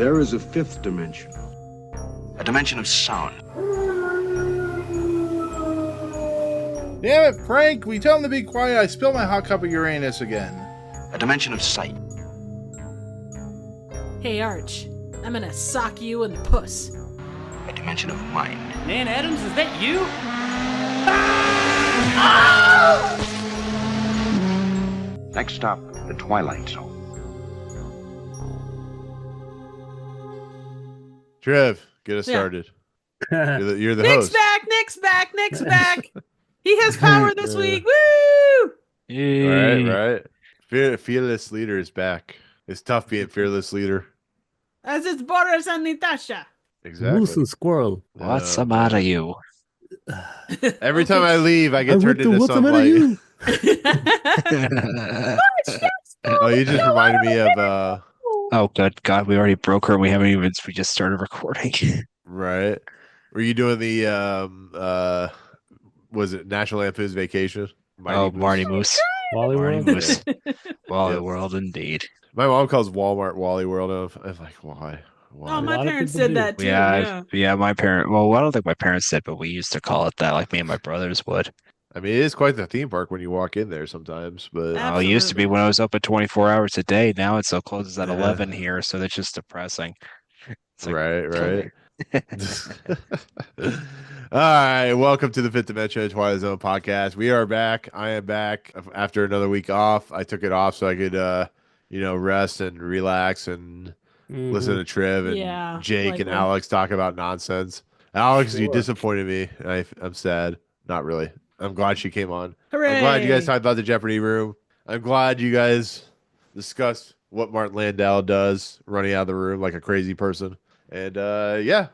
There is a fifth dimension. A dimension of sound. Damn it, Frank! We tell him to be quiet. I spilled my hot cup of Uranus again. A dimension of sight. Hey, Arch. I'm gonna sock you in the puss. A dimension of mind. Nan Adams, is that you? Next stop, the Twilight Zone. Trev, get us Yeah. started. You're the Nick's host. back! Nick's back! Nick's back! He has power this week! Woo! Right. Fearless leader is back. It's tough being fearless leader. As it's Boris and Natasha. Exactly. Moose and squirrel. What's the matter, you? Every time I leave, I get turned into what's the some matter, like. you? Oh, you just reminded me of Oh, good God, we already broke her. We haven't even. We just started recording. right. Were you doing the was it National Lampoon's Vacation? Moose? Marty Moose. Wally Marty World. Moose. Wally Yes. World, indeed. My mom calls Walmart Wally World. I'm like, why? Oh, A my lot of parents people did do. that too. Yeah. My parent. Well, I don't think my parents did, but we used to call it that. Like me and my brothers would. I mean, it is quite the theme park when you walk in there sometimes, but Ah. Oh, it used to be Absolutely. when I was up at 24 hours a day. Now it's so closes at Yeah. 11 here, so that's just depressing. It's like, right. All right, welcome to the Fifth Dimension Twilight Zone podcast. We are back. I am back after another week off. I took it off so I could, rest and relax and listen to Trev and Yeah, Jake like and when- Alex talk about nonsense. Alex, you Sure. disappointed me. I'm sad. Not really. I'm glad she came on. Hooray! I'm glad you guys talked about the Jeopardy room. I'm glad you guys discussed what Martin Landau does running out of the room like a crazy person. And yeah.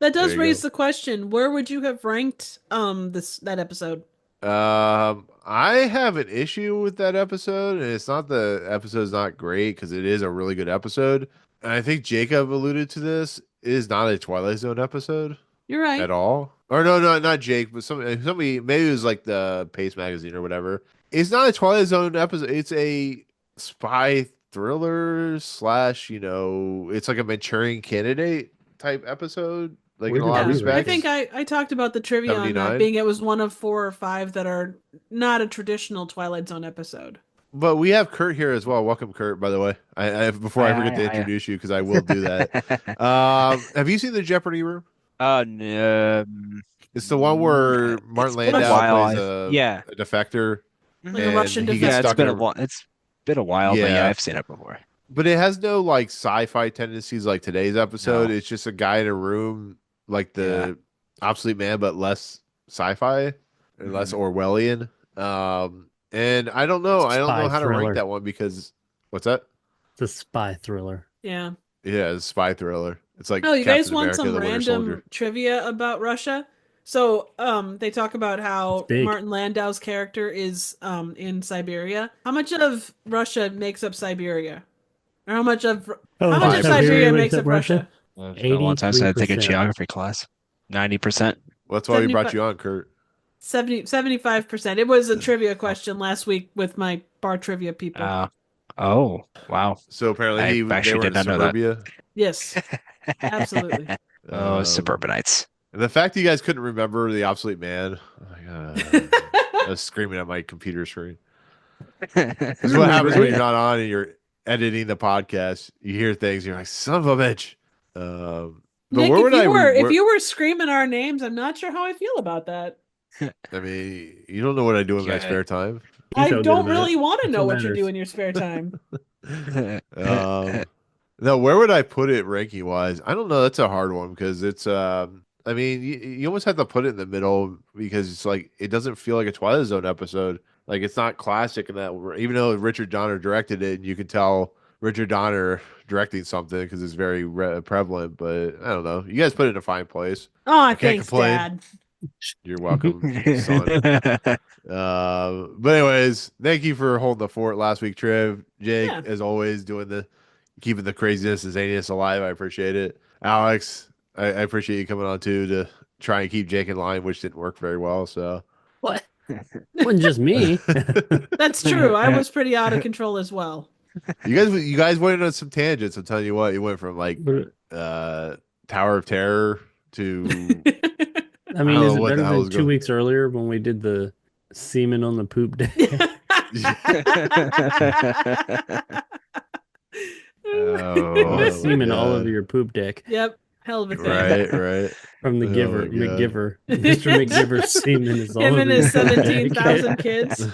That does There you raise go. the question: where would you have ranked that episode? I have an issue with that episode, and it's not the episode's not great because it is a really good episode. And I think Jacob alluded to this. It is not a Twilight Zone episode You're right. at all. Or no, not Jake, but somebody maybe it was like the Pace magazine or whatever. It's not a Twilight Zone episode. It's a spy thriller / it's like a Manchurian Candidate type episode. Like Where in a did lot of you respects. I think I talked about the trivia on 79? that being it was one of 4 or 5 that are not a traditional Twilight Zone episode. But we have Kurt here as well. Welcome, Kurt. By the way, I before I forget to introduce you because I will do that. Have you seen the Jeopardy room? No. It's the one where Martin been a Landau while. plays a Yeah. defector, Like a and Russian he defector. gets Yeah, stuck it's been in a while. It's been a while, but Yeah. yeah, I've seen it before. but it has no like sci-fi tendencies like today's episode. No. It's just a guy in a room like the Obsolete Man, but less sci-fi and less Orwellian. And I don't know. I don't know Spy how to thriller. rank that one because what's that? It's a spy thriller. Yeah. Yeah, it's a spy thriller. It's like No, you guys Captain want America, some the Winter random Soldier. trivia about Russia? So, they talk about how It's big. Martin Landau's character is in Siberia. How much of Russia makes up Siberia? Or how much of Oh, how much of Siberia Siberia makes up Russia? It's been a long time since I take a 83%. geography class. 90%. Well, that's why we brought 75 you on, Kurt. 75%. It was a trivia question last week with my bar trivia people. Oh, wow. So apparently I they actually were in did not know that. suburbia. Yes, absolutely. Oh, Um, suburbanites. And the fact that you guys couldn't remember the Obsolete Man, oh my god, I was screaming at my computer screen. This is what happens when you're not on and you're editing the podcast. You hear things, you're like, son of a bitch. But Nick, where would I? if you were screaming our names, I'm not sure how I feel about that. I mean, you don't know what I do in my Yeah. spare time. You I feel good don't about really it. want to That's know what what you matters. do in your spare time. No, where would I put it ranking wise? I don't know. That's a hard one because it's. I mean, you almost have to put it in the middle because it's like it doesn't feel like a Twilight Zone episode. Like it's not classic in that. Even though Richard Donner directed it, and you can tell Richard Donner directing something because it's very prevalent. But I don't know. You guys put it in a fine place. Oh, can't thanks, complain. Dad. You're welcome, son. But anyways, thank you for holding the fort last week, Trev. Jake, Yeah. as always, keeping the craziness and zaniness alive. I appreciate it. Alex, I appreciate you coming on too to try and keep Jake in line, which didn't work very well. So What? It wasn't just me. That's true. I was pretty out of control as well. You guys went on some tangents. I'm telling you what, you went from like But, Tower of Terror to I mean, don't is know it what the better hell than was 2 weeks earlier when we did the semen on the poop deck? Oh my Semen all over god. your poop deck Yep. Hell of a thing. Right. from the Oh giver, my god. McGiver. Mr. McGiver's semen is all Him over and your his poop deck. 17,000 kids.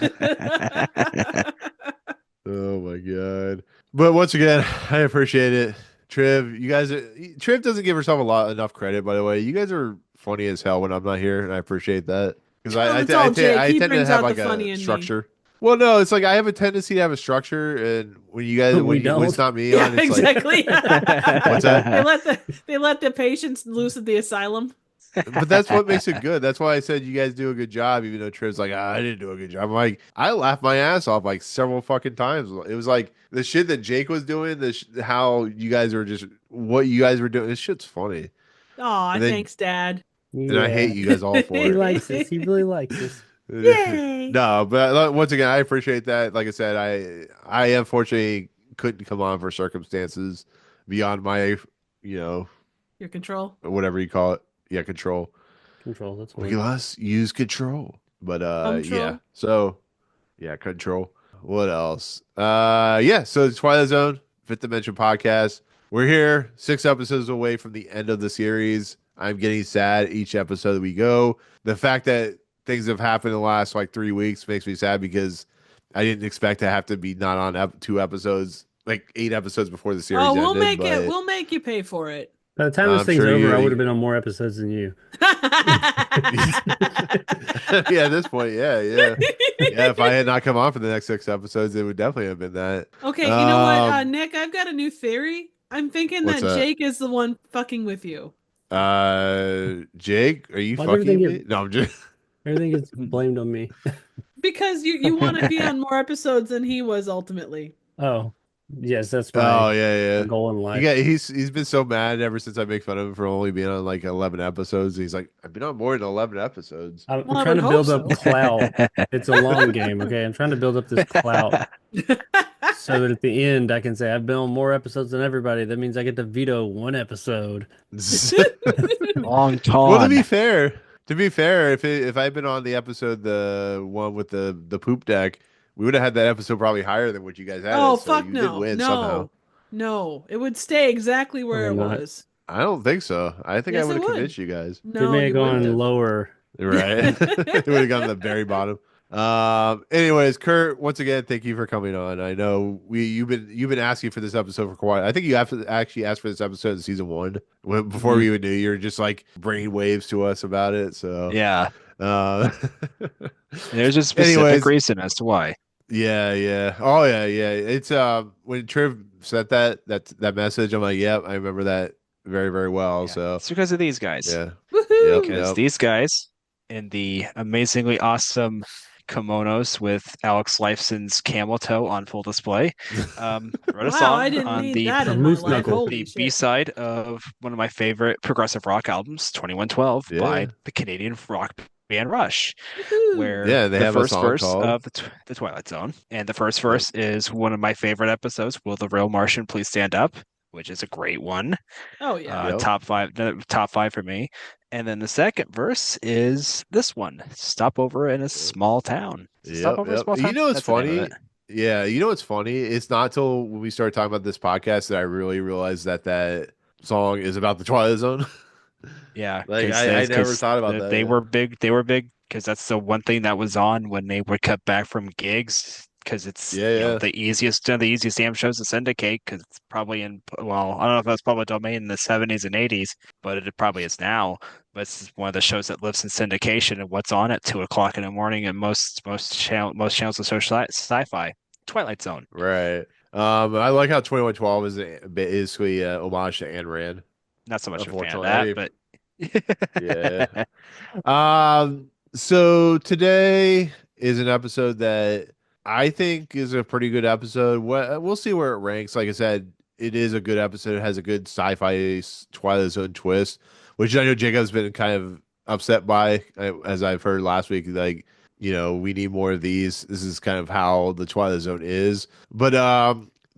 Oh my god. But once again, I appreciate it. Triv doesn't give herself enough credit, by the way. You guys are funny as hell when I'm not here, and I appreciate that. Because Well, that's all Jake. I He tend to brings have out like the funny a in me. structure. Well, no, it's like I have a tendency to have a structure, and when you guys when it's don't. not me Yeah, on, it's exactly. What's that? They let the patients loose at the asylum. But that's what makes it good. That's why I said you guys do a good job, even though Triv's like, I didn't do a good job. I'm like, I laughed my ass off like several fucking times. It was like the shit that Jake was doing, how you guys were just what you guys were doing. This shit's funny, Aw, and then thanks, Dad. and I hate you guys all for He it. likes us. He really likes us. Yay! No, but once again, I appreciate that. Like I said, I unfortunately couldn't come on for circumstances beyond my, Your control. whatever you call it. Yeah, control. Control. That's We fine. must use control. But Control. yeah. So yeah, control. What else? Yeah, so the Twilight Zone, Fifth Dimension podcast. We're here, 6 episodes away from the end of the series. I'm getting sad each episode we go. The fact that things have happened in the last like 3 weeks makes me sad because I didn't expect to have to be not on 2 episodes, like 8 episodes before the series Oh, we'll ended. make it. But We'll make you pay for it. By the time this I'm thing's sure over, I you- would have been on more episodes than you. Yeah, at this point, yeah. If I had not come on for the next 6 episodes, it would definitely have been that. Okay, you know what, Um, Nick? I've got a new theory. I'm thinking What's that that? Jake is the one fucking with you. Jake, are you Why'd fucking everything me? get- No, I'm just. Everything gets blamed on me. Because you want to be on more episodes than he was ultimately. Oh, yes, that's Oh my yeah. goal in life. He's been so mad ever since I make fun of him for only being on like 11 episodes. He's like, I've been on more than 11 episodes. I'm Well, I trying to would build hope up clout. It's a long game, okay? I'm trying to build up this clout so that at the end I can say I've been on more episodes than everybody. That means I get to veto 1 episode. Long Well, Ton. to be fair, if I'd been on the episode, the one with the poop deck, we would have had that episode probably higher than what you guys had. Oh, it, so fuck you no. did win somehow. No. It would stay exactly where it Probably not. was. I don't think so. I think I Yes, would it have would. convinced you guys. It No, may you have gone wouldn't have. lower. Right. It would have gone to the very bottom. Anyways, Kurt, once again, thank you for coming on. I know you've been asking for this episode for quite. I think you have to actually ask for this episode in season 1 before we even knew. You were just like bringing waves to us about it. So Yeah. Uh, There's a specific Anyways. reason as to why. yeah. Oh yeah. It's when Triv sent that message, I'm like, yep, I remember that very, very well. Yeah. So It's because of these guys. yeah. Woohoo! Because these guys in the amazingly awesome kimonos with Alex Lifeson's camel toe on full display wrote a Wow, song I didn't on need the that in my Moose life. Knuckle. Holy the shit. B-side of one of my favorite progressive rock albums, 2112, Yeah. by the Canadian rock band Rush, Woohoo! where Yeah, they the have a first song verse called- of the Twilight Zone, and the first verse is one of my favorite episodes, Will the Real Martian Please Stand Up, which is a great one. Oh yeah. Yep. Top five for me. And then the second verse is this one, Stopover in a Small Town. Stopover in a Small Town. You know what's That's the name of funny? it. Yeah, you know what's funny? It's not till when we started talking about this podcast that I really realized that song is about the Twilight Zone. Yeah, Like, 'cause I never 'cause thought about that, They yeah. were big. They were big because that's the one thing that was on when they would cut back from gigs. Because it's Yeah. the easiest damn shows to syndicate. Because it's probably I don't know if that's public domain in the 70s and 80s, but it probably is now. But it's one of the shows that lives in syndication and what's on at 2 o'clock in the morning and most channels of social sci-fi. Twilight Zone. Right. I like how 2112 is basically homage to Ayn Rand. Not so much a fan of Unfortunately, that, Yeah. but So today is an episode that I think is a pretty good episode. We'll see where it ranks. Like I said, it is a good episode. It has a good sci-fi Twilight Zone twist, which I know Jacob's been kind of upset by, as I've heard last week. Like, we need more of these. This is kind of how the Twilight Zone is. But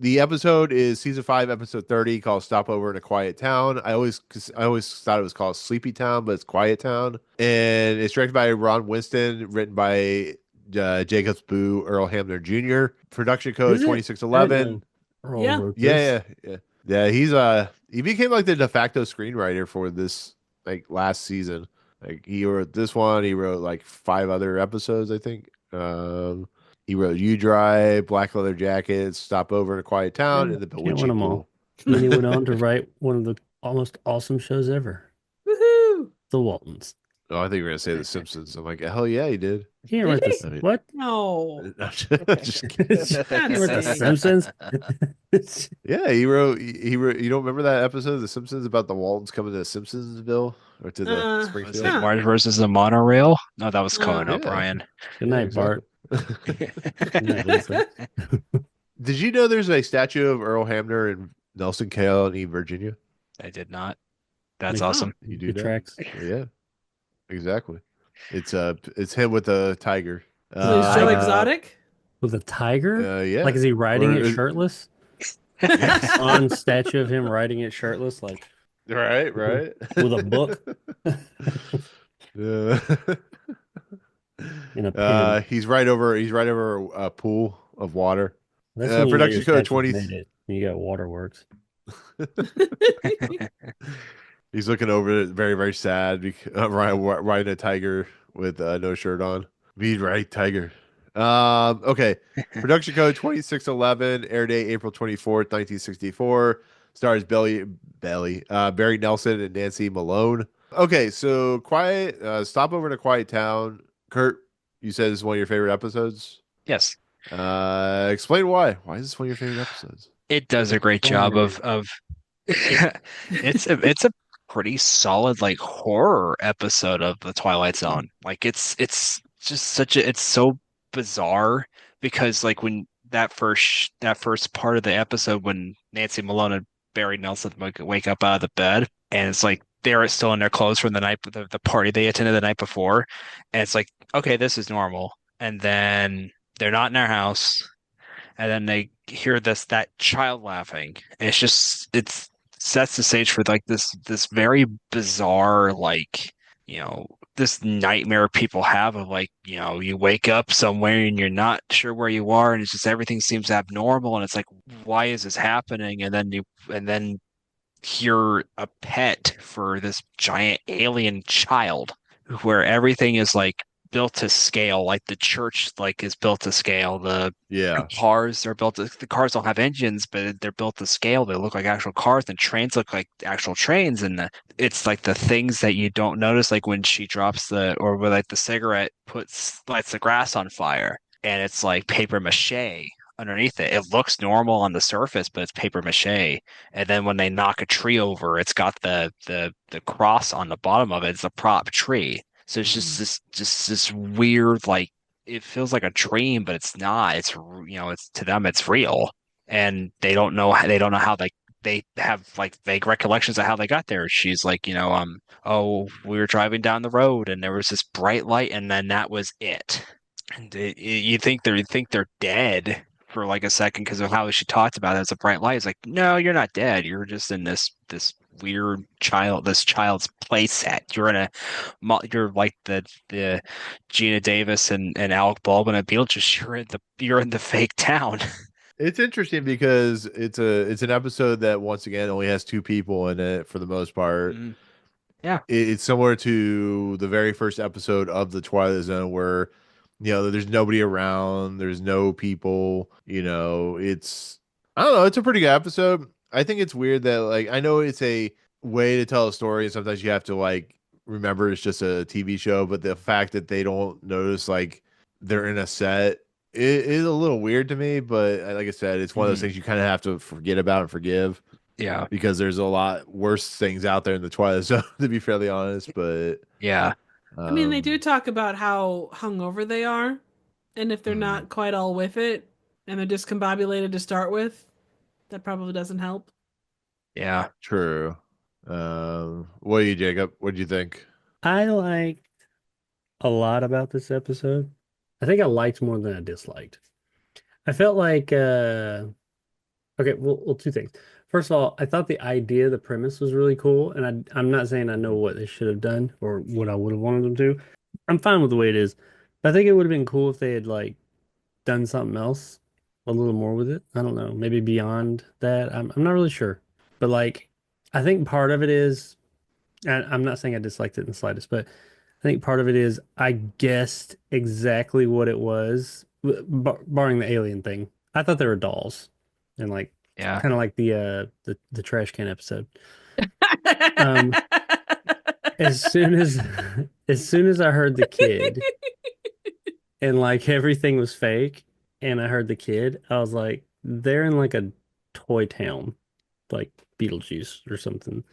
The episode is season 5, episode 30, called "Stopover in a Quiet Town." Cause I always thought it was called "Sleepy Town," but it's "Quiet Town," and it's directed by Ron Winston, written by Jacobs Boo, Earl Hamner Jr. Production code Is it? I didn't 2611. know Earl Yeah. wrote this. Yeah. He became like the de facto screenwriter for this like last season. Like he wrote this one. He wrote like 5 other episodes, I think. He wrote "You Dry," "Black Leather Jackets," "Stopover in a Quiet Town," Yeah, and "The can't win Bewitching them all. Pool." And then he went on to write one of the almost awesome shows ever, Woohoo! The Waltons. Oh, I think you were gonna say The Simpsons. I'm like, hell yeah, he did. He can't Did write this. he? I mean- What? No. Just kidding. He can't write The Fancy. Simpsons. Yeah, he wrote. He wrote. You don't remember that episode of The Simpsons about the Waltons coming to Simpsonsville or to the Was Was Springfield? it Huh. Marge versus the monorail? No, that was Conan Yeah. O'Brien. Good night, Bart. Good night, Lisa. Did you know there's a statue of Earl Hamner in Nelson County, Virginia? I did not. That's Like, awesome. You do Good that? tracks. Yeah, exactly. It's him with a tiger. So he's Joe Uh, Exotic? With a tiger? Yeah. Like, is he riding Or it is- shirtless? Yes. On statue of him riding it shirtless, like Right. with a book Yeah. in a pen. He's right over a pool of water. That's when you know production your code statue's 20. made it. You got waterworks. He's looking over it, very, very sad, riding a tiger with no shirt on. Be right, tiger. Okay. Production code 2611, air date April 24th, 1964. Stars Barry Nelson and Nancy Malone. Okay, so Stopover in a Quiet Town. Kurt, you said this is one of your favorite episodes. Yes. Explain why. Why is this one of your favorite episodes? It does a great job of it's a pretty solid like horror episode of the Twilight Zone. Like it's just it's so bizarre because like when that first part of the episode when Nancy Malone and Barry Nelson wake up out of the bed and it's like they're still in their clothes from the party they attended the night before, and it's like, okay, this is normal. And then they're not in their house, and then they hear that child laughing. And it sets the stage for like this very bizarre, like, this nightmare people have of like, you wake up somewhere and you're not sure where you are, and it's just everything seems abnormal, and it's like, why is this happening? And then you're a pet for this giant alien child where everything is like built to scale, like the church like is built to scale. The cars are the cars don't have engines, but they're built to scale. They look like actual cars, and trains look like actual trains. And it's like the things that you don't notice, like when she drops or with like the cigarette lights the grass on fire, and it's like paper mache underneath it. It looks normal on the surface, but it's paper mache. And then when they knock a tree over, it's got the cross on the bottom of it. It's a prop tree. So it's just this weird, like, it feels like a dream, but it's not. It's it's to them it's real, and they don't know how they have like vague recollections of how they got there. She's like, oh, we were driving down the road and there was this bright light, and then that was it. And you think they're dead for like a second because of how she talked about it as a bright light. It's like, no, you're not dead. You're just in this weird child's play set. You're like the Gina Davis and Alec Baldwin at Beetlejuice. You're in the fake town. It's interesting because it's an episode that once again only has 2 people in it for the most part. Mm. Yeah. It's similar to the very first episode of the Twilight Zone where there's nobody around, there's no people, I don't know, it's a pretty good episode. I think it's weird that, like, I know it's a way to tell a story and sometimes you have to like remember it's just a TV show, but the fact that they don't notice like they're in a set is a little weird to me. But like I said, it's one of those things you kind of have to forget about and forgive. Yeah. Because there's a lot worse things out there in the Twilight Zone, to be fairly honest. But yeah. I mean, they do talk about how hungover they are, and if they're not quite all with it, and they're discombobulated to start with, that probably doesn't help. Yeah. True. What are you, Jacob? What do you think? I liked a lot about this episode. I think I liked more than I disliked. I felt like Okay, well, two things. First of all, I thought the idea, the premise was really cool, and I'm not saying I know what they should have done or what I would have wanted them to. I'm fine with the way it is. I think it would have been cool if they had like done something else a little more with it. I don't know, maybe beyond that. I'm not really sure. But like I think part of it is, and I'm not saying I disliked it in the slightest, but I think part of it is I guessed exactly what it was, barring the alien thing. I thought they were dolls, and like Yeah. kind of like the trash can episode. Um, as soon as as soon as I heard the kid and like everything was fake, and I heard the kid, I was like, they're in like a toy town, like Beetlejuice or something.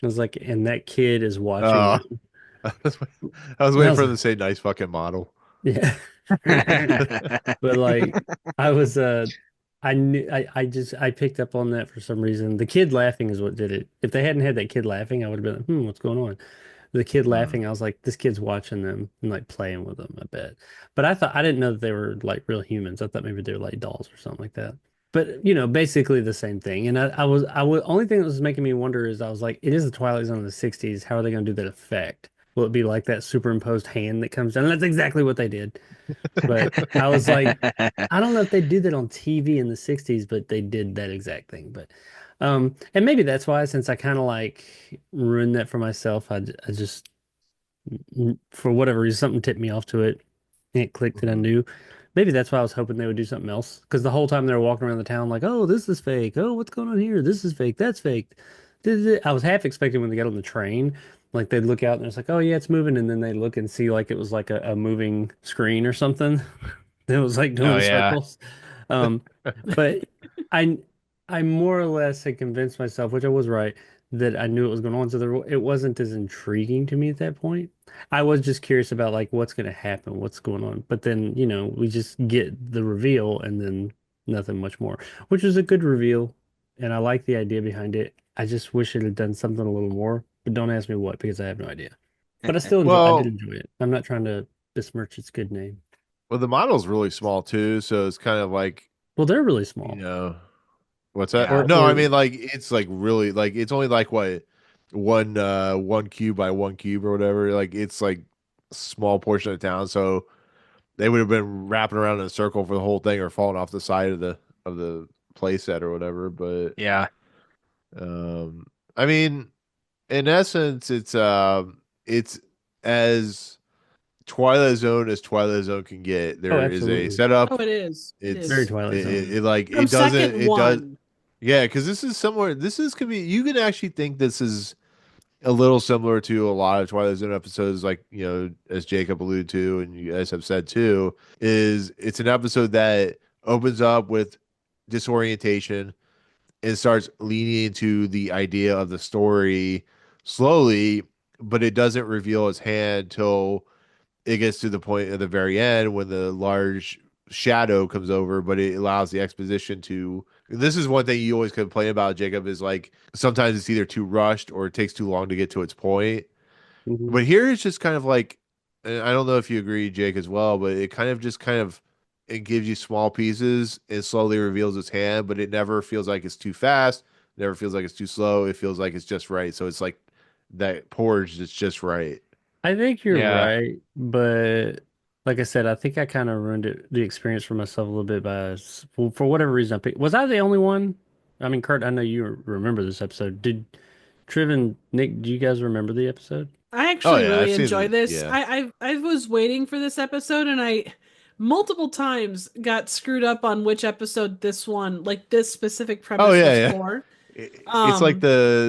I was like, and that kid is watching Uh, them. I was And I waiting was for them to say nice fucking model. yeah. But like I was I knew I just I picked up on that for some reason. The kid laughing is what did it. If they hadn't had that kid laughing, I would have been like, what's going on? The kid Mm. laughing, I was like, this kid's watching them and like playing with them, I bet. But I didn't know that they were like real humans. I thought maybe they were like dolls or something like that. But basically the same thing. And I was only thing that was making me wonder is I was like, it is the Twilight Zone of the 60s. How are they gonna do that effect? Will it be like that superimposed hand that comes down? And that's exactly what they did. But I was like, I don't know if they did that on TV in the 60s, but they did that exact thing. But and maybe that's why, since I kind of like ruined that for myself, I just for whatever reason something tipped me off to it and it clicked and I Mhm. knew. Maybe that's why I was hoping they would do something else. Because the whole time they were walking around the town like, oh, this is fake. Oh, what's going on here? This is fake. That's fake. I was half expecting when they got on the train, like they'd look out and it's like, oh yeah, it's moving, and then they look and see like it was like a moving screen or something. It was like Oh doing yeah. circles. Um, but I I more or less had convinced myself, which I was right, that I knew what was going on. So it wasn't as intriguing to me at that point. I was just curious about like what's going to happen, what's going on. But then, we just get the reveal and then nothing much more, which was a good reveal. And I like the idea behind it. I just wish it had done something a little more, but don't ask me what because I have no idea. But I did Well, enjoy it. I'm not trying to besmirch its good name. well, the model's really small too, so it's kind of like, Well, they're really you small. know, what's that? Yeah. No, I Or mean like it's like really like it's only like what one cube by one cube or whatever. Like it's like a small portion of town, so they would have been wrapping around in a circle for the whole thing or falling off the side of the play set or whatever. But Yeah. um, I mean, in essence, it's as Twilight Zone as Twilight Zone can get. oh, There is a absolutely. setup. Oh, it is. It Very is. It's Twilight Zone. it like From it doesn't second it does one. yeah, because this is somewhere this is could be you can actually think this is a little similar to a lot of Twilight Zone episodes, like as Jacob alluded to, and you guys have said too, is it's an episode that opens up with disorientation and starts leaning into the idea of the story slowly, but it doesn't reveal its hand till it gets to the point at the very end when the large shadow comes over, but it allows the exposition to. This is one thing you always complain about, Jacob, is like sometimes it's either too rushed or it takes too long to get to its point. Mhm. But here it's just kind of like, and I don't know if you agree, Jake, as well, but it kind of it gives you small pieces and slowly reveals its hand, but it never feels like it's too fast, never feels like it's too slow. It feels like it's just right. So it's like that porridge that's just right. I think you're Yeah. right, but like I said, I think I kind of ruined the experience for myself a little bit for whatever reason I picked. Was I the only one? I mean, Kurt, I know you remember this episode. Did Triv and Nick, do you guys remember the episode? I Oh actually yeah, I've really seen enjoy the this. yeah. I was waiting for this episode, and I multiple times got screwed up on which episode this one, like this specific Oh premise, was yeah, for. it's like Um.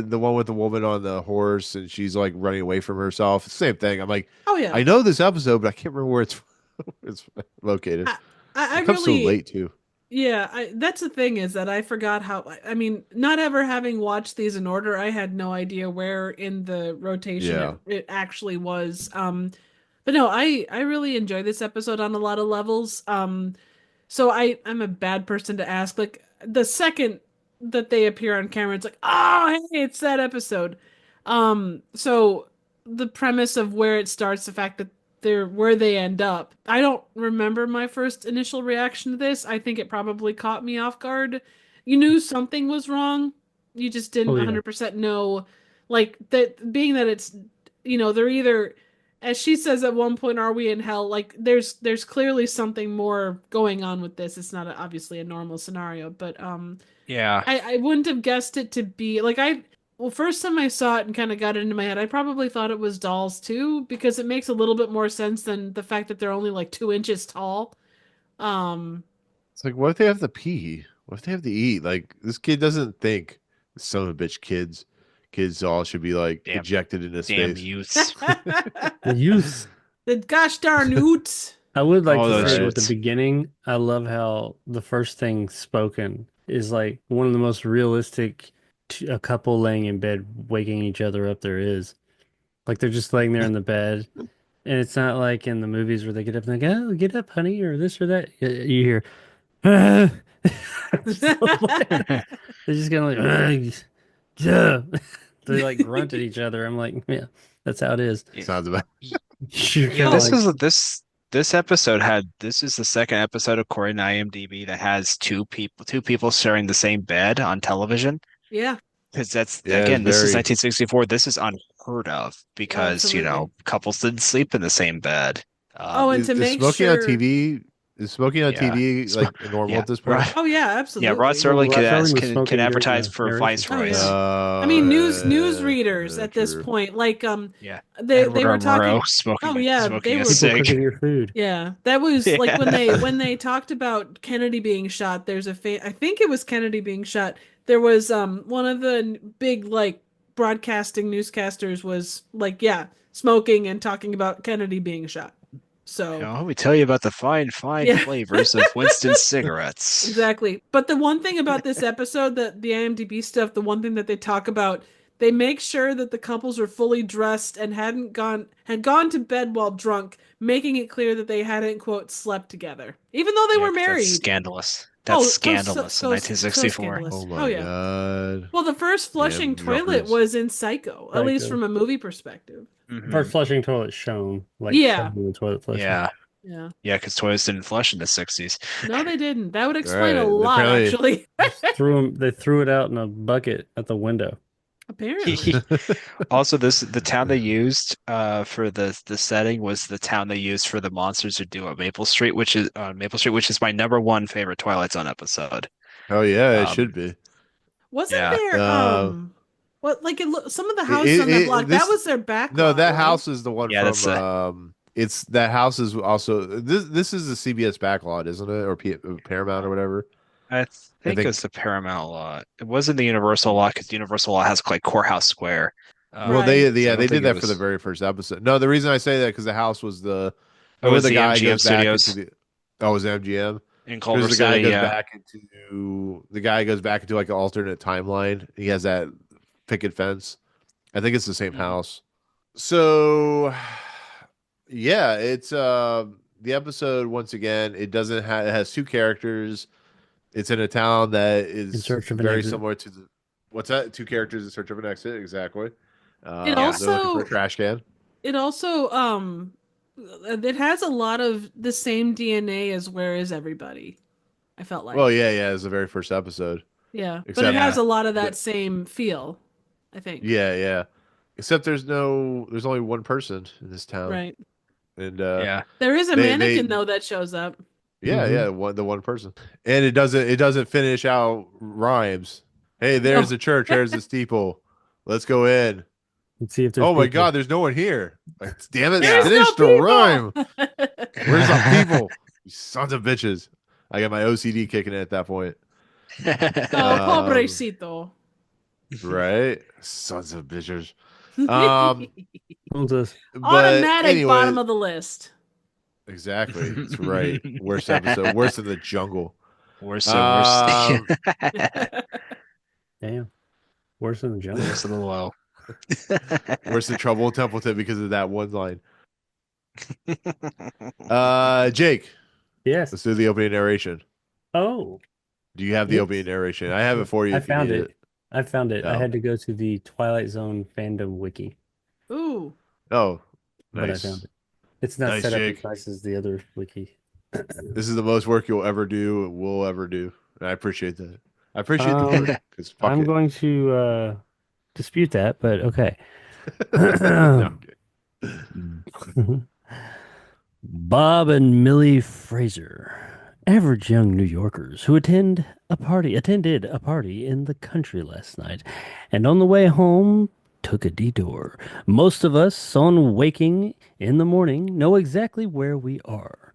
the one with the woman on the horse and she's like running away from herself. Same thing. I'm like, Oh yeah. I know this episode, but I can't remember where it's located. I I It comes so really late too. Yeah, that's the thing is that I forgot how, I mean, not ever having watched these in order, I had no idea where in the rotation Yeah. it actually was. But no, I really enjoy this episode on a lot of levels. So I'm a bad person to ask. Like the second that they appear on camera, it's like, oh, hey, it's that episode. So the premise of where it starts, the fact that they're where they end up. I don't remember my first initial reaction to this. I think it probably caught me off guard. you knew something was wrong. You just didn't Oh yeah. 100% know, like that. Being that it's, they're either, as she says at one point, "Are we in hell?" Like there's clearly something more going on with this. It's not obviously a normal scenario, but Yeah. I wouldn't have guessed it to be like well, first time I saw it and kind of got it into my head, I probably thought it was dolls too, because it makes a little bit more sense than the fact that they're only like 2 inches tall. Um, It's like, what if they have to pee? What if they have to eat? Like, this kid doesn't think, son of a bitch, kids all should be like Damn- ejected into Damn space. youths. The youth. the gosh darn oots. I would like All to those say with the youths. beginning, I love how the first thing spoken is like one of the most realistic a couple laying in bed waking each other up there is. Like they're just laying there in the bed, and it's not like in the movies where they get up and they go, "Oh, get up, honey," or this or that. You hear, "Ah." They're just kind of like, "Ah, yeah." They like grunt at each other. I'm like, yeah, that's how it is. Sounds about. You're Yeah, kinda this like, is this episode this is the second episode according to IMDb that has two people sharing the same bed on television. Yeah. Because that's Yeah, it's again, this is very. 1964. This is unheard of because, Absolutely. couples didn't sleep in the same bed. Oh, and Is, to is make smoking on sure. TV? Is smoking on Yeah. TV Sm- like normal Yeah, at this point? right. Oh yeah, Yeah, Rod absolutely. well, Serling Rod Serling was can smoking during advertise the for narration. Oh Viceroys. yeah. I Oh, mean, news readers yeah, at this true. point, like Yeah. they Edward were R. Murrow talking. Oh smoking yeah, they smoking a were. People cig. cooking your food. Yeah, that was like when Yeah. they talked about Kennedy being shot. There's I think it was Kennedy being shot. There was one of the big like broadcasting newscasters was like, yeah, smoking and talking about Kennedy being shot. So Let me tell you about the fine yeah. flavors of Winston cigarettes. Exactly. But the one thing about this episode, that the IMDb stuff, the one thing that they talk about, they make sure that the couples were fully dressed and had gone to bed while drunk, making it clear that they hadn't quote slept together, even though they Yeah, were 'cause that's married. scandalous. That's Oh, scandalous in so 1964. scandalous. Oh Oh my yeah. god. Well, the first flushing Damn toilet drunkards. was in Psycho, at least Psycho. from a movie perspective. First flushing toilet shown, like Yeah. showing the toilet flushing. Yeah, Yeah. yeah, because toilets didn't flush in the 60s. No, they didn't. That would explain a Right, lot, apparently- actually. They threw it out in a bucket at the window. Apparently. Also, the town they used for the setting was the town they used for the monsters are due at Maple Street, which is my number one favorite Twilight Zone episode. Oh yeah, it Um, should be. Wasn't Yeah. there Uh, what like some of the houses on that block, that was their back No, lot, that right? house is the one Yeah, that's from it's that house is also this is the CBS backlot, isn't it? Or Paramount or whatever. I think think- it's the Paramount lot. It wasn't the Universal lot because Universal lot has like Courthouse Square. Well, Right. they So I don't they think did it that for the was- very first episode. No, the reason I say that because the house was the Oh, where it's the the guy MGM goes back Studios into the oh, it was MGM. in Culver Because the guy City. goes Yeah. back into like an alternate timeline. He has that picket fence. I think it's the same Mhm. house. So yeah, it's the episode once again, it doesn't have it has two characters. It's in a town that In is search of an very exit. similar to the what's that? Two characters in search of an exit, exactly. It They're looking for also a trash can. it also it has a lot of the same DNA as Where Is Everybody? I felt like. Well, yeah, it's the very first episode. Yeah. But except- it has a lot of that the- same feel, I think. Yeah. Except there's only one person in this town. Right. And Yeah. There is a They- mannequin they- though that shows up. Mhm. the one person. And it doesn't finish out rhymes. Hey, there's No. the church, there's the steeple. Let's go in. Let's see if there's Oh my people. god, there's no one here. Like, damn it, There's finish no the people! rhyme. Where's the people? You sons of bitches. I got my OCD kicking in at that point. Oh, pobrecito. Right? Sons of bitches. What's this? But Automatic anyway, bottom of the list. exactly. That's right. Worst episode. Worse than the jungle. Worse than Damn. Worse than the jungle. worse than the low. Worse than Trouble in Templeton because of that one line. Jake, Yes. let's do the opening narration. Oh, Do you have the Yes. opening narration? I have it for you. I if you found need it. I found it. I Oh. had to go to the Twilight Zone fandom wiki, Ooh. Oh, but nice. I found it. It's not Nice, set up Jake. as nice as the other wiki. This is the most work you'll ever do and will ever do. And I appreciate that. I appreciate the Um, word because fuck I'm it. going to dispute that, but okay. No, Bob and Millie Fraser, average young New Yorkers who attended a party in the country last night, and on the way home took a detour. Most of us, on waking in the morning, know exactly where we are.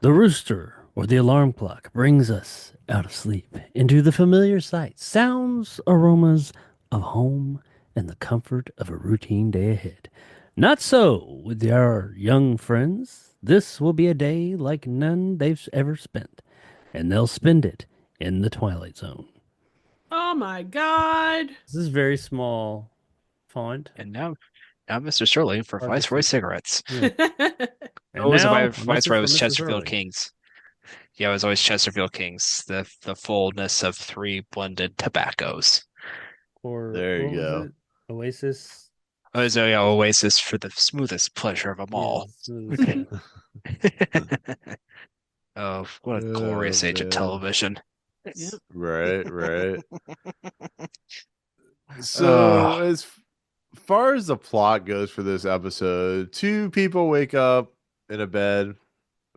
The rooster or the alarm clock brings us out of sleep into the familiar sights, sounds, aromas of home and the comfort of a routine day ahead. Not so with our young friends. This will be a day like none they've ever spent, and they'll spend it in the Twilight Zone. Oh my god. This is very small font. And now Mr. Sterling for Hard to Viceroy see. cigarettes. Yeah. What was now, it? a message Viceroy from was Mr. Chesterfield Sterling. Kings. Yeah, it was always Chesterfield Kings. The fullness of 3 blended tobaccos. Or there what you was go. it? Oasis. Oh, it was a Oasis for the smoothest pleasure of them Yeah, all. smooth as Oh, what a Oh, glorious age of man. television. Yep. Right, right. So Oh, as far as the plot goes for this episode, two people wake up in a bed,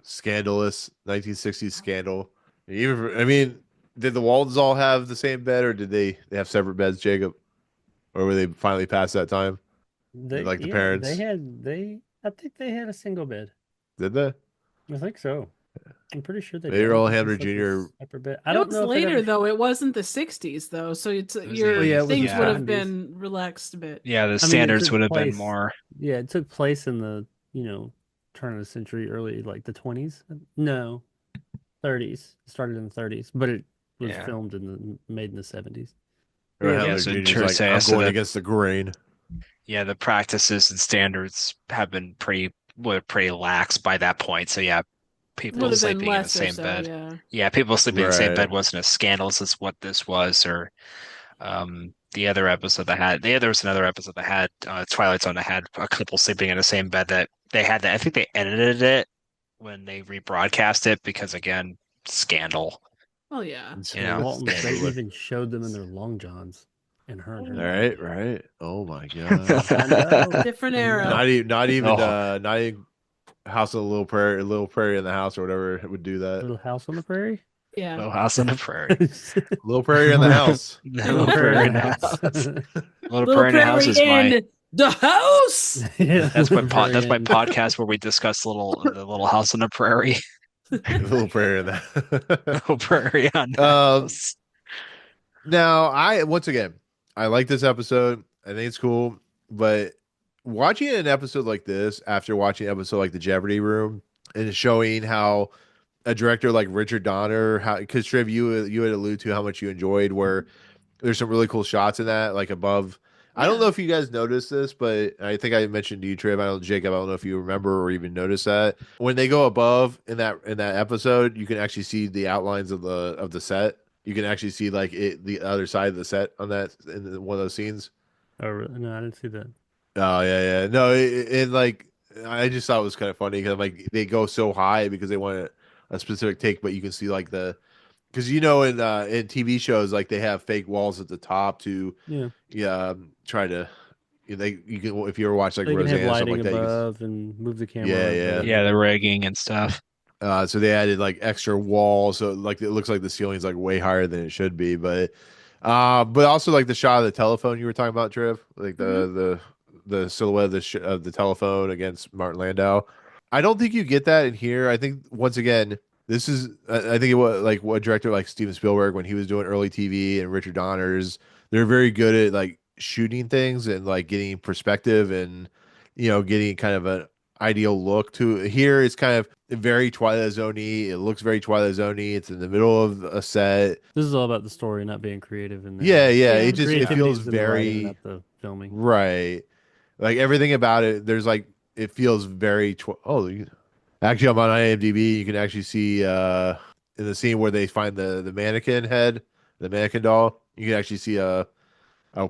scandalous 1960s scandal. I mean, did the Waldens all have the same bed, or did they have separate beds, Jacob? Or were they finally past that time? Like the parents? I think they had a single bed. Did they? I think so. I'm pretty sure they Maybe did. Earl It's Henry just like Jr. this separate bed. I It don't was know if it later ever. though. It wasn't the 60s though, so it's was your the- yeah, it was the things would have 70s. been relaxed a bit. yeah, the I mean, it standards took would have been place. more. Yeah, it took place in the turn of the century, early like the 20s. No, 30s. It started in the 30s, but it was Yeah. filmed made in the 70s. Earl Yeah, Henry so Jr.'s like, say, I'm so going that against the grain. yeah, the practices and standards have been pretty lax by that point. So yeah, people Would have been sleeping in the less or same so, bed. yeah. Yeah, people sleeping in the same Right. bed wasn't as scandalous as what this was, or the other episode that had. Yeah, there was another episode that had Twilight Zone that had a couple sleeping in the same bed that they had. That I think they edited it when they rebroadcast it because again, scandal. Oh yeah. You know. Waltons, they Scandal. even showed them in their long johns and her and her. Right, right. Oh my god. I know. Different I era. know. Not even Oh. not even House of the Little Prairie in the House or whatever would do that. Little House on the Prairie. Yeah. Little House on the Prairie. Little Prairie in the House. Little Prairie in the House. Little Prairie in the House is my. in the house. Yeah, That's my Little that's my Prairie Inn. podcast where we discuss the Little House on the Prairie. Little Prairie in the Little Prairie on the Um, House. Now, once again, I like this episode. I think it's cool, but watching an episode like this after watching an episode like the Jeopardy Room and showing how a director like Richard Donner, how because Triv, you had alluded to how much you enjoyed where there's some really cool shots in that, like above. I don't Yeah. know if you guys noticed this, but I think I mentioned to you, Triv. I don't, Jacob. I don't know if you remember or even noticed that when they go above in that episode, you can actually see the outlines of the set. You can actually see like the other side of the set on that in one of those scenes. Oh, really? No, I didn't see that. Oh yeah, yeah. No, it like I just thought it was kind of funny because like they go so high because they want a specific take, but you can see like because in TV shows like they have fake walls at the top to Yeah, try to you can if you ever watch like they can Roseanne have or something lighting like that. above and move the camera. Yeah, up, yeah. whatever. Yeah, the rigging and stuff. So they added like extra walls, so like it looks like the ceiling's like way higher than it should be, but also like the shot of the telephone you were talking about, Triv, like the silhouette of of the telephone against Martin Landau. I don't think you get that in here. I think once again, this is I think it was like what director like Steven Spielberg when he was doing early TV and Richard Donner's. They're very good at like shooting things and like getting perspective and getting kind of an ideal look to here. It's kind of very Twilight Zone-y. It looks very Twilight Zone-y. It's in the middle of a set. This is all about the story, not being creative. And Yeah. Yeah. It just it feels in the writing, very not the filming. right. Like everything about it. There's like it feels very. Actually, I'm on IMDb. You can actually see in the scene where they find the mannequin head, the mannequin doll. You can actually see a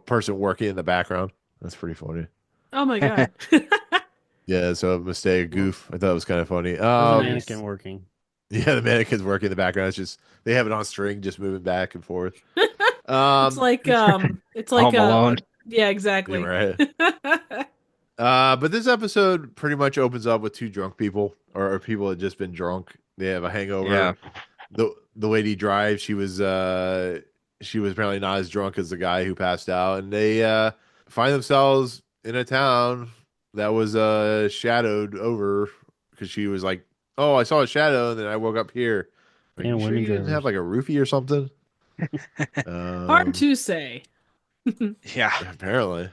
person working in the background. That's pretty funny. Oh my god. Yeah, so a mistake, a goof. I thought it was kind of funny. There's a Nice. mannequin working. Yeah, the mannequin's working in the background. It's just they have it on string, just moving back and forth. It's like Home Alone. yeah, exactly. You're right. But this episode pretty much opens up with two drunk people, or people that just been drunk. They have a hangover. Yeah. The lady drives. She was apparently not as drunk as the guy who passed out, and they find themselves in a town that was shadowed over because she was like, "Oh, I saw a shadow, and then I woke up here." Are And you sure women you didn't have drivers. like a roofie or something? Hard to say. Yeah. Apparently.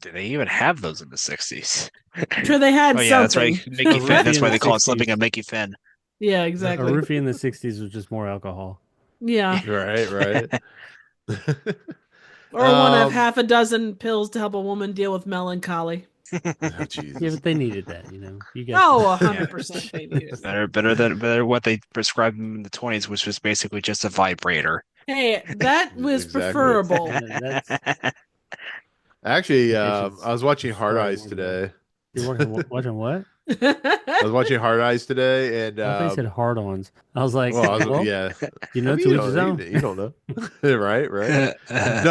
Did they even have those in the 60s? I'm sure they had Oh yeah, that's something. why Mickey A Finn. roofie That's in why the they call it 60s. slipping a Mickey Finn. Yeah, A exactly. roofie in the 60s was just more alcohol. Yeah. Right. Or one of Um, half a dozen pills to help a woman deal with melancholy. Oh, Jesus. Yeah, but they needed that, You guys. Oh, 100% they need it. Better what they prescribed them in the 20s, which was basically just a vibrator. Hey, that was Exactly. preferable. That's Actually, Bitches. I was watching Hard Sorry, Eyes more than that. today. You're watching what? I was watching Hard Eyes today, and I thought you said hard-ons. I was like, well, well, yeah, you know, I mean, to each his own. you don't know, right? No,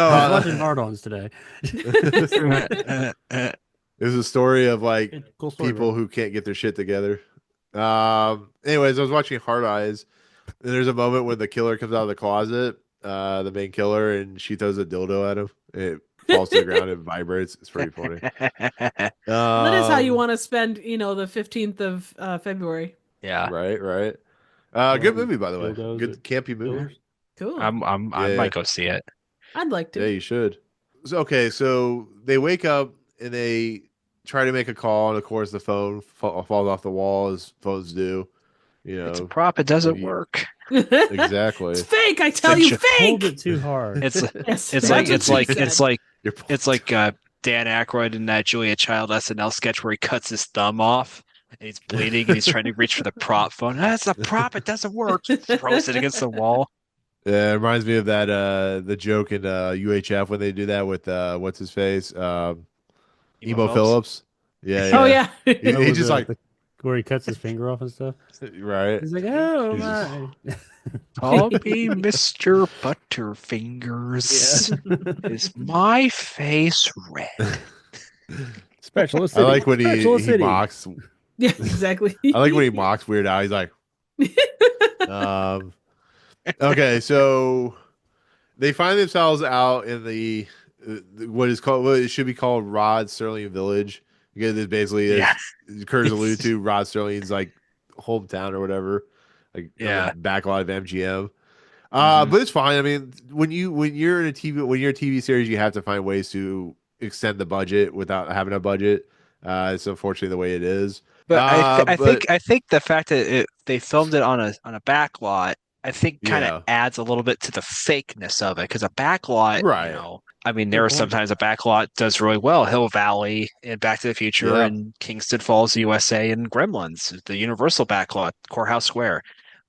I was watching hard-ons today. it was a story of like Cool story, people bro. who can't get their shit together. Anyways, I was watching Hard Eyes, and there's a moment when the killer comes out of the closet, the main killer, and she throws a dildo at him. It falls to the ground and vibrates. It's pretty funny. That is how you Um, want to spend, the 15th of February. Yeah, Right. Good Well, movie, by the way. dildos Good or campy movie. killers. Cool. I Yeah. might go see it. I'd like to. Yeah, you should. So they wake up and they try to make a call, and of course the phone falls off the wall as phones do. It's a prop. It doesn't work. Exactly. It's fake. I tell you, Hold fake. it too hard. It's Yes, it's that's like what it's she like said. it's like You're it's like Dan Aykroyd in that Julia Child SNL sketch where he cuts his thumb off and he's bleeding and he's trying to reach for the prop phone. That's a prop. It doesn't work. Throws it against the wall. Yeah, it reminds me of that the joke in UHF when they do that with what's his face? Emo Phillips. Yeah. Oh yeah. He With just like where he cuts his finger off and stuff. right. He's like, oh He's just- my. Call me Mr. Butterfingers. Is my face red? Specialist I City. like when Specialist he City. mocks. Yeah, exactly. I like when he mocks Weird Al. He's like, okay, so they find themselves out in the what it should be called Rod Sterling Village. Because it's basically, Yeah. as Curtis alluded to, Rod Sterling's like hometown or whatever, like Yeah. on the back lot of MGM. Mhm. But it's fine. I mean, when you're a TV series, you have to find ways to extend the budget without having a budget. It's unfortunately the way it is. But But I think the fact that they filmed it on a back lot, I think kind of Yeah. adds a little bit to the fakeness of it. Because a back lot, Right. I mean, Good there are point. sometimes a back lot does really well. Hill Valley and Back to the Future Yeah. and Kingston Falls, USA, and Gremlins, the Universal back lot, Courthouse Square.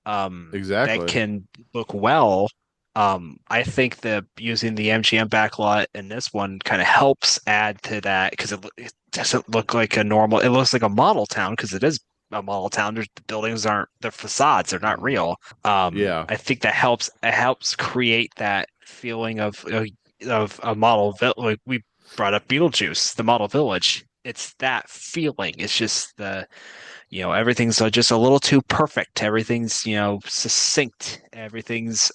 Exactly. That can look well. I think that using the MGM backlot in this one kind of helps add to that because it doesn't look like a normal. It looks like a model town because it is a model town. The buildings aren't the facades; they're not real. Yeah. I think that helps. It helps create that feeling of a model. Like we brought up Beetlejuice, the model village. It's that feeling. It's just everything's just a little too perfect. Everything's, succinct. Everything's,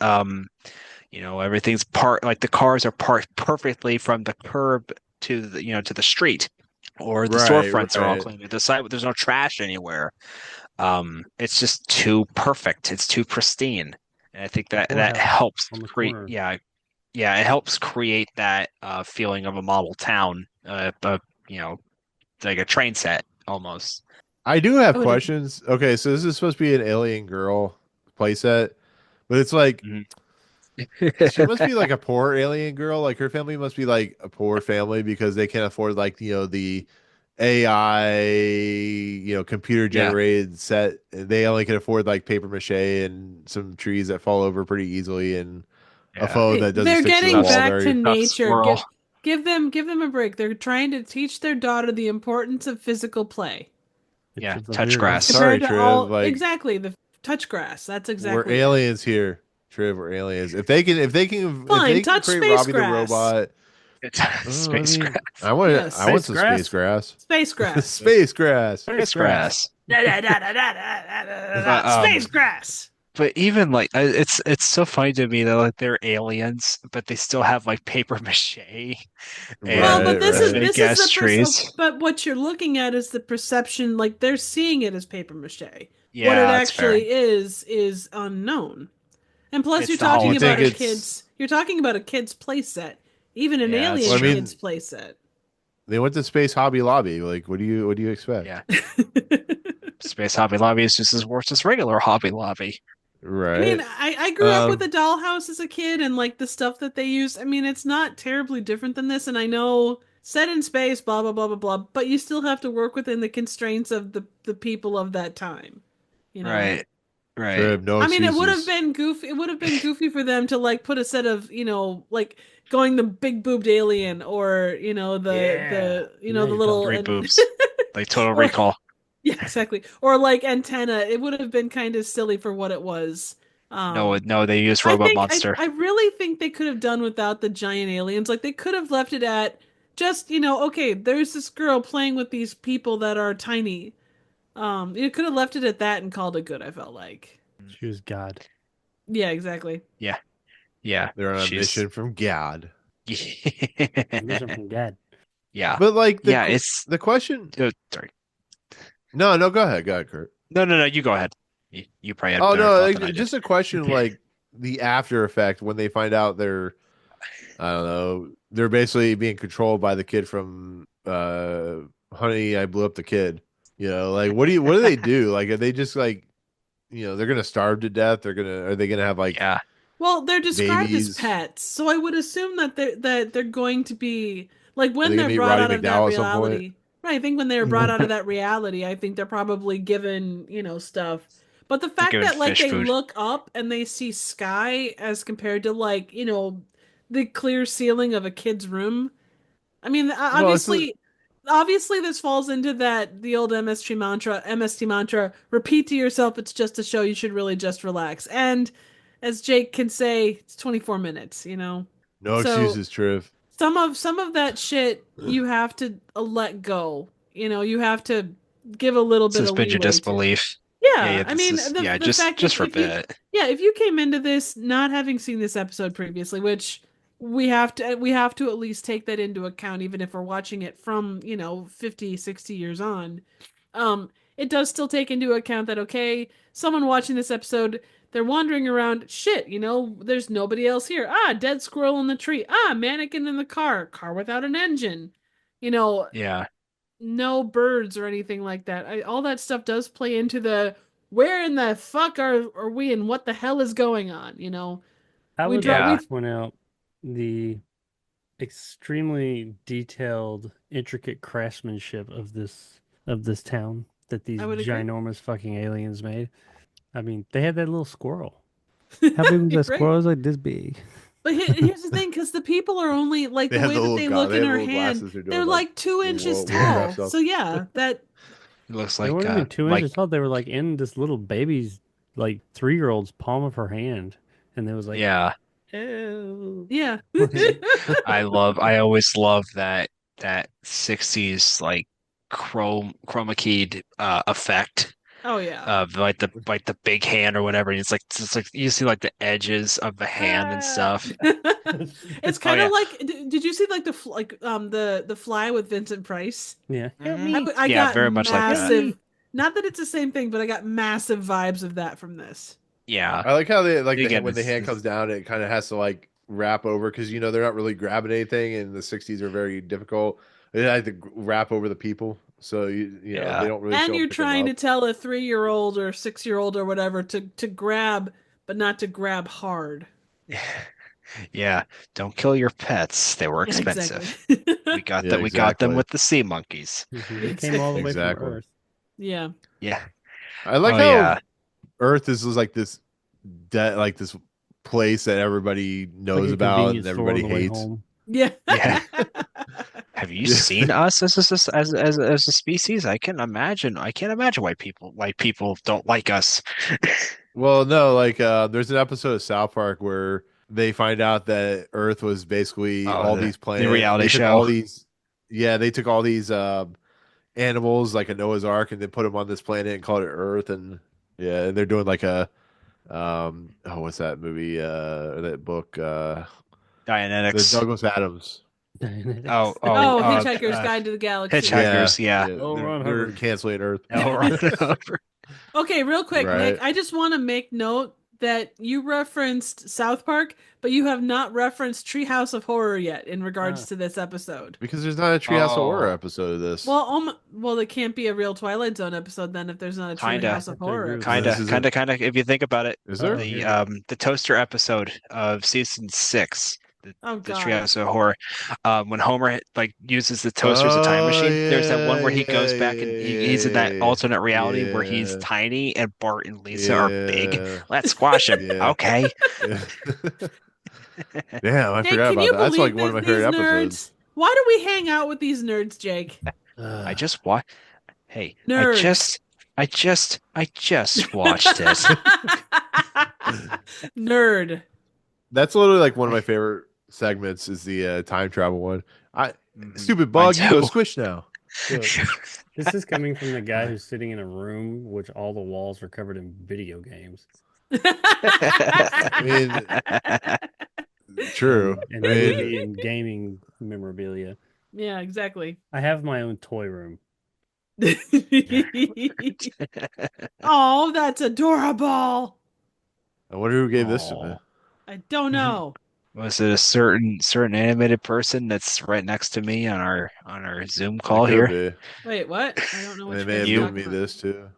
everything's like the cars are parked perfectly from the curb to the street, or the Right, storefronts are all right. clean. The side, there's no trash anywhere. It's just too perfect. It's too pristine, and I think that Courthouse helps on the create. corner. Yeah, it helps create that feeling of a model town. Like a train set almost. I do have I would- questions. Okay, so this is supposed to be an alien girl playset, but it's like she must be like a poor alien girl. Like her family must be like a poor family because they can't afford like the AI computer generated set. They only can afford like paper mache and some trees that fall over pretty easily and a phone that doesn't They're stick to the getting wall back very to Tough nature. squirrel. Give them a break. They're trying to teach their daughter the importance of physical play. Yeah, It's a touch very- grass. Sorry, Compared to Triv, like- exactly the touch grass. That's we're exactly it. aliens here. Triv or aliens. If they can Fine, touch create space Robbie grass. the robot. It's I space mean, grass. I want Yes. I want some Space space grass. Space grass. Space grass. Space grass. But, Space grass. But even like it's so funny to me that like they're aliens, but they still have like paper mache and Well, but this is fake ass the trees. but what you're looking at is the perception. Like they're seeing it as paper mache. Yeah, What it that's fair. actually is unknown. And plus, It's you're the talking holodeck. about You a think it's- kid's playset, even an Yeah, that's alien true. kid's playset. They went to Space Hobby Lobby. Like, what do you expect? Yeah, Space Hobby Lobby is just as worse as regular Hobby Lobby. Right. I mean, I grew up with Um, a dollhouse as a kid, and like the stuff that they use. I mean, it's not terribly different than this. And I know set in space, blah blah blah blah blah. But you still have to work within the constraints of the people of that time. You know? Right. Right. Trib, no I mean, it would have excuses. been goofy. It would have been goofy for them to like put a set of like going the big boobed alien or the Yeah, the little Three and- boobs. Like Total Or- Recall. Yeah, exactly. Or like antenna. It would have been kind of silly for what it was. No, they use I Robot think Monster. I really think they could have done without the giant aliens. Like they could have left it at just okay, there's this girl playing with these people that are tiny. You could have left it at that and called it good. I felt like. She was God. Yeah, exactly. Yeah. They're on a she's- mission from God. Mission from God. Yeah. But like, Yeah, it's the question. sorry. No, go ahead, Kurt. No, you go ahead. You probably had Oh better no, thought like, than I did. just a question like the after effect when they find out they're, I don't know, they're basically being controlled by the kid from Honey, I Blew Up the Kid. Like what do they do? Like are they just like, they're gonna starve to death? Are they gonna have like Yeah. Well, they're described babies? as pets, so I would assume that they're going to be like when Are they they're gonna meet brought Roddy out of that McDowell at some point? reality. Right, I think when they were brought out of that reality, I think they're probably given stuff. But the fact given that like fish they food. look up and they see sky as compared to like the clear ceiling of a kid's room. I mean, Well, it's obviously this falls into the old MST mantra, repeat to yourself it's just a show, you should really just relax. And as Jake can say, it's 24 minutes, No So- excuses, Triv. Some of that shit you have to let go. You have to give a little bit of Suspend your leeway to. disbelief. Yeah, I this mean, is- the just fact just that for a if you- bit. Yeah, if you came into this not having seen this episode previously, which we have to at least take that into account, even if we're watching it from 50, 60 years on. It does still take into account that someone watching this episode, they're wandering around. Shit, there's nobody else here. Dead squirrel in the tree. Mannequin in the car without an engine. Yeah. No birds or anything like that. All that stuff does play into the where in the fuck are we and what the hell is going on? I We would draw- like to point out the extremely detailed, intricate craftsmanship of this town that these I would agree. ginormous fucking aliens made. I mean, they had that little squirrel. How big was that Right. squirrel? It was like this big. But here's the thing, because the people are only like They the have way the that little they guy- look they in have her little hand, glasses they're doing, they're like, like 2 inches Warcraft tall. stuff. So yeah, that It looks They like weren't even 2 like inches tall. They were like in this little baby's, like 3-year-old's palm of her hand, and it was like, yeah. ew. yeah. I always love that 60s like chroma keyed effect Oh yeah. of like the big hand or whatever. And it's like you see like the edges of the hand and stuff. It's kind of yeah. like. Did you see like the Fly with Vincent Price? Yeah. I Yeah, got very much like that. massive. Not that it's the same thing, but I got massive vibes of that from this. Yeah. I like how they like Again, when the hand comes down, it kind of has to like wrap over because they're not really grabbing anything, and the '60s are very difficult. They have to wrap over the people, so Yeah. they don't really. And show you're them trying to pick tell a 3-year-old or 6-year-old or whatever to grab, but not to grab hard. Yeah. Don't kill your pets. They were expensive. Exactly. We got Yeah, them. We got them exactly. with the sea monkeys. They came all the way Exactly. from Earth. Yeah. Yeah. up. I like Oh, how yeah. Earth is like this, like this place that everybody knows Like a about convenience and store on everybody the way hates. home. Yeah. Yeah. Have you Yeah. seen us as a species? I can't imagine why people don't like us. Well, no, like there's an episode of South Park where they find out that Earth was basically Oh, all the, these the planets. reality They took show. all these, yeah, they took all these animals like a Noah's Ark and they put them on this planet and called it Earth. And yeah, and they're doing like a oh, what's that movie? That book? The Dianetics. Douglas Adams. Oh, Oh, Hitchhiker's Guide to the Galaxy. Hitchhikers, yeah. Yeah, Oh, Ron they're Hubbard. canceling Earth. Oh, right. Okay, real quick, Right. Nick, I just want to make note that you referenced South Park, but you have not referenced Treehouse of Horror yet in regards to this episode. Because there's not a Treehouse of Horror Oh. episode of this. Well, it can't be a real Twilight Zone episode then if there's not a Kinda. Treehouse of Horror. Kinda. episode. This isn't- Kind of. If you think about it, Is there? the toaster episode of season 6, Oh the god. Treehouse of Horror, when Homer like uses the toaster as a time machine. There's that one where he goes back and he's in that alternate reality where he's Yeah. tiny and Bart and Lisa are big. Yeah. Let's squash him. Yeah. Okay. Yeah. Damn, I Jake, forgot can you about that. That's like believe one of my these favorite nerds? episodes. Why do we hang out with these nerds, Jake? I just watched. Hey, Nerds. I just watched it. Nerd. That's literally like one of my favorite segments is the time travel one. Stupid Mine bug, you go too. squish now. So, this is coming from the guy who's sitting in a room which all the walls are covered in video games. I mean, true. And I mean, movie and gaming memorabilia. Yeah, exactly. I have my own toy room. Oh, that's adorable. I wonder who gave this to me. Aw. I don't know. Was it a certain animated person that's right next to me on our Zoom call It here? could Wait, what? I don't know be. what They you may guys have are You- given talking me about. this too.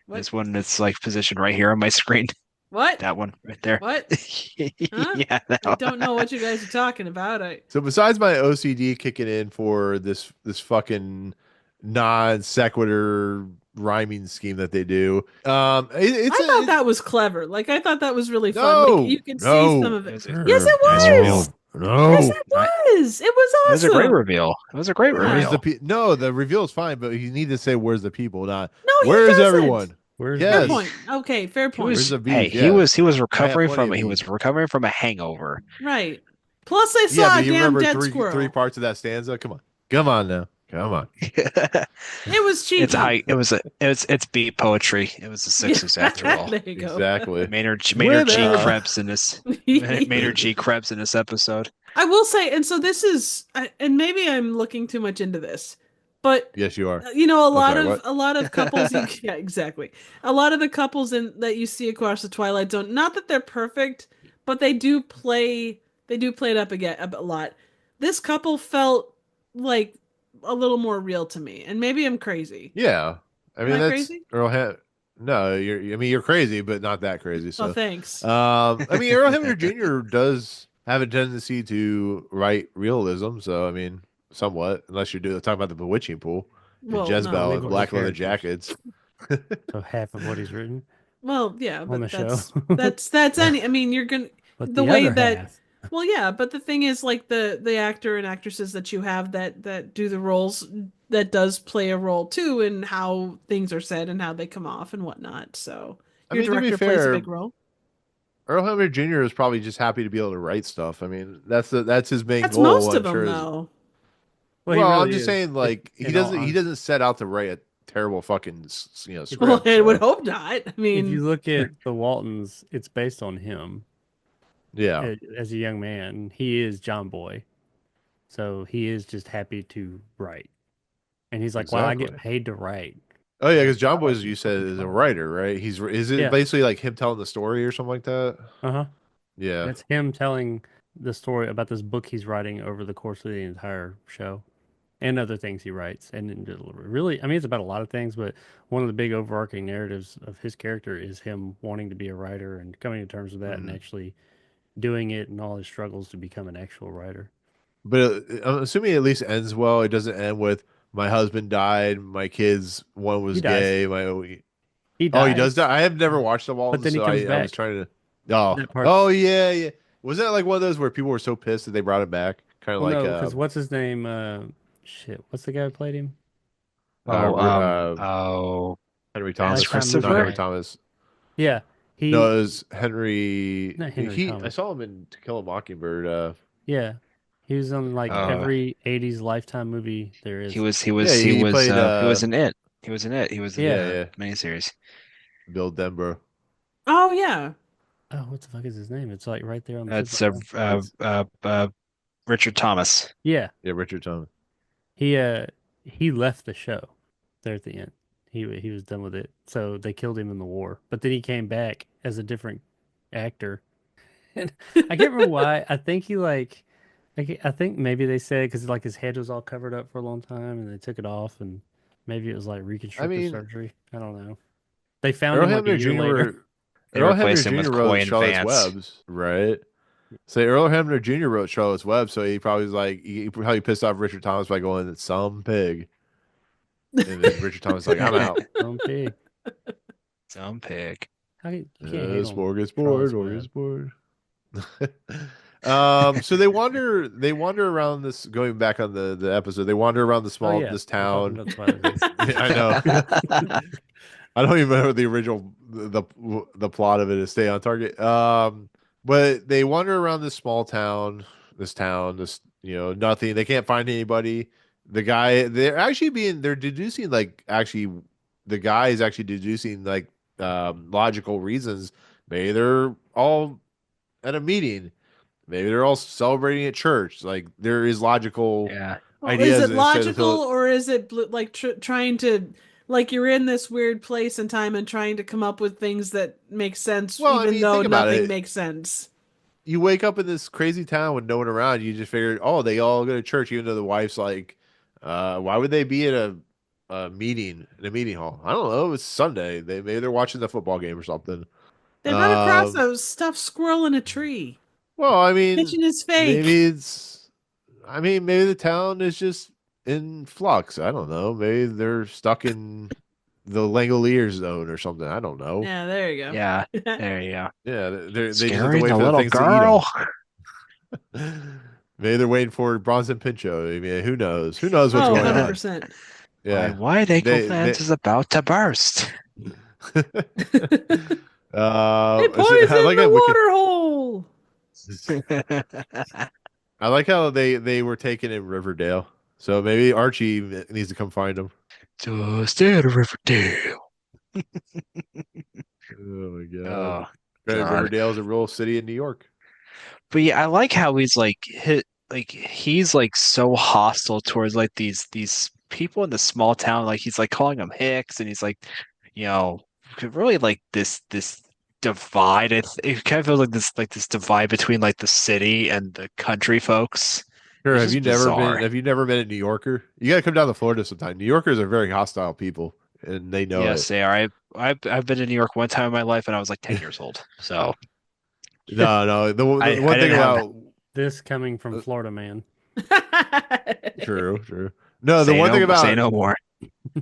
What? This one that's like positioned right here on my screen. What? That one right there. What? Huh? Yeah, that I one. don't know what you guys are talking about. So besides my OCD kicking in for this fucking non sequitur rhyming scheme that they do, it's I thought that was clever. Like I thought that was really fun. No, Like, you could no. see some of it. It Yes, it Nice reveal. was. No, Yes, it was. It was It was a awesome. great reveal. It was a great where's reveal. the no? The reveal is fine, but you need to say where's the people, not No, he where's doesn't. everyone. Where's Yes. Fair the- point. Okay, fair He point. was, Where's the beef? hey, Yeah. he was recovering plenty from of he beef. was recovering from a hangover. Right. Plus, I saw Yeah, a but you damn remember dead three squirrel. parts of that stanza? Come on now, come on. It was cheap. It's beat poetry. It was the Sixers after all. There you go. Exactly. Maynard G Winner. Krebs in this Maynard G Krebs in this episode. I will say, and so this is, and maybe I'm looking too much into this, but Yes, you are. you know, sorry, what? a lot of couples, yeah, exactly. A lot of the couples that you see across the Twilight Zone, not that they're perfect, but they do play it up again a lot. This couple felt like a little more real to me, and maybe I'm crazy. Yeah, I mean Am I that's crazy? Earl. No, you're crazy, but not that crazy. So, Oh, thanks. I mean, Earl Hamner Jr. does have a tendency to write realism. So, I mean, somewhat, unless you're talking about the bewitching pool, and Well, Jezebel no. and black leather characters. jackets. So half of what he's written Well, yeah, on but the that's show. that's any. I mean, you're gonna. But the way other that- half, Well, yeah, but the thing is, like the actor and actresses that you have that do the roles, that does play a role too in how things are said and how they come off and whatnot. So I your mean, to be director plays a fair, big role. Earl Hamner Jr. is probably just happy to be able to write stuff. I mean, that's his main That's goal. most I'm of them, sure, is- though. he Well, I'm really just is. saying, like he In all doesn't set out to write a terrible fucking script. Well, I would so, hope not. I If mean, you look at the Waltons, it's based on him yeah. as a young man. He is John Boy, so he is just happy to write, and he's like, "Wow, I get Exactly. paid to write." Oh yeah, because John Boy, as you said, is a writer, right? Is it Yeah. basically like him telling the story or something like that? Uh huh. Yeah. That's him telling the story about this book he's writing over the course of the entire show, and other things he writes. And really, I mean, it's about a lot of things, but one of the big overarching narratives of his character is him wanting to be a writer and coming to terms with that, and Mhm. actually doing it, and all his struggles to become an actual writer. But I'm assuming it at least ends well. It doesn't end with my husband died, my kids, one was He dies. gay. He Oh, he dies. does die. I have never watched the Waltons, then he so comes I was back. trying to. Oh, That part- oh yeah, yeah. Was that like one of those where people were so pissed that they brought him back? Kind of Well, like no, because what's his name? Shit, what's the guy who played him? Henry Thomas. Lifetime Not movie. Henry Thomas. Yeah, He No, it was Henry. not Henry I Thomas. saw him in To Kill a Mockingbird. Yeah, he was on like Uh, every '80s Lifetime movie there he is. was he Yeah, was he he was played uh he was in it. He was in it. He was in Yeah. yeah, the yeah, miniseries. Bill Denborough. Oh yeah. Oh, what the fuck is his name? It's like right there on the tip of That's my tongue. Richard Thomas. Yeah, Yeah, Richard Thomas. he uh he left the show there at the end. He was done with it. So they killed him in the war. But then he came back as a different actor. And I can't remember why. I think he like I think maybe they said because like his head was all covered up for a long time and they took it off and maybe it was like I reconstructive mean, surgery. I don't know. They found Earl him like a Hamner year Jr. later. They Earl Hamner replaced him with Jr. wrote Coy and Charlotte's Vance. Webs, right? So Earl Hamner Jr. wrote Charlotte's Web, so he probably was like he probably pissed off Richard Thomas by going some pig, and then Richard Thomas was like, I'm out. Some pig. Some pig. You can't hate on Smorgasbord, Charlotte's Web. smorgasbord. So they wander around this. Going back on the episode, they wander around Oh yeah, this we're talking town. about Twilight Zone. I know. I don't even remember the original the plot of it is stay on target. But they wander around this small town, this nothing. They can't find anybody. The guy they're deducing like actually the guy is actually deducing like logical reasons. Maybe they're all at a meeting. Maybe they're all celebrating at church. Like there is logical Yeah. Well, ideas is it instead of logical or is it like trying to like you're in this weird place and time and trying to come up with things that make sense Well, I even mean, though think about nothing it. makes sense. You wake up in this crazy town with no one around. You just figured, oh, they all go to church, even though the wife's like, why would they be at a meeting in a meeting hall? I don't know. It's Sunday. Maybe they're watching the football game or something. They run across Um, a stuffed squirrel in a tree. well, I mean, Kitchen is fake. maybe maybe the town is just in flux. I don't know. Maybe they're stuck in the Langoliers zone or something. I don't know. Yeah, there you go. Yeah. There you go. Yeah, they just have to Scary, wait the for the little things girl. to eat them. Maybe they're waiting for Bronson Pinchot. I mean, who knows? Who knows what's Oh, going on? 100%. My Yeah, wide ankle they plant is about to burst. They I poisoned like the how water hole. I like how they were taken in Riverdale. So maybe Archie needs to come find them. Just out of Riverdale. Oh my god! Oh, Granted, God. Riverdale is a real city in New York. But yeah, I like how he's like he's like so hostile towards like these people in the small town. Like he's like calling them hicks, and he's like, you know, really like this divide. It kind of feels like this divide between like the city and the country folks. Sure, It's just bizarre. have you never been a New Yorker? You got to come down to Florida sometime. New Yorkers are very hostile people, and they know Yes, it. they are. I've been to New York one time in my life, and I was like 10 years old. So No, the I one thing didn't have about This coming from Florida man. true. No, the one thing say about no more.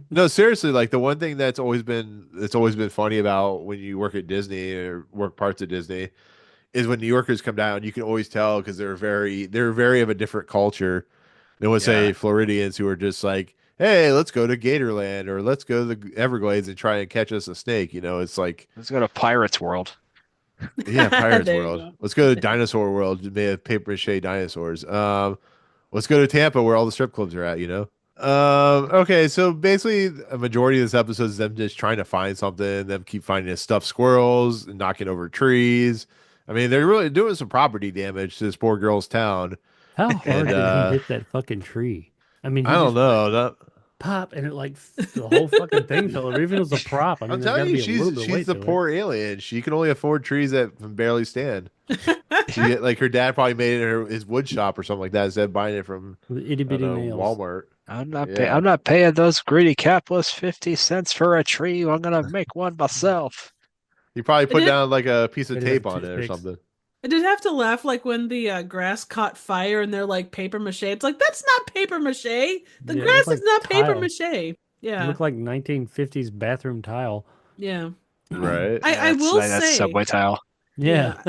no, seriously, like the one thing that's always been funny about when you work at Disney or work parts of Disney is when New Yorkers come down, you can always tell because they're very of a different culture than would say Yeah. Floridians who are just like, hey, let's go to Gatorland or let's go to the Everglades and try and catch us a snake. You know, it's like, Let's go to Pirates World. yeah, Pirates There you World. go. Let's go to Dinosaur World. They have paper mache dinosaurs. Let's go to Tampa where all the strip clubs are at. You know. Okay, so basically, a majority of this episode is them just trying to find something. Them keep finding stuffed squirrels and knocking over trees. I mean, they're really doing some property damage to this poor girl's town. How hard And did he hit that fucking tree? I mean, I he don't just know. That, pop and it like the whole fucking thing fell over. Even if it was a prop. I mean, I'm there's got telling to you, be a little bit of she's weight the to it. poor alien. She can only afford trees that can barely stand. She like her dad probably made it in his wood shop or something like that instead of buying it from With itty I bitty don't know, nails. Walmart. I'm not paying those greedy capitalists 50 cents for a tree. I'm gonna make one myself. He probably I put did- down like a piece of Made it out tape of on it or toothpicks. something. I did have to laugh like when the grass caught fire and they're like paper mache. It's like that's not paper mache. The Yeah, it grass looked like is not paper tile. mache. It Yeah, looked like 1950s bathroom tile. yeah. Right. I will That's say, subway tile. Yeah.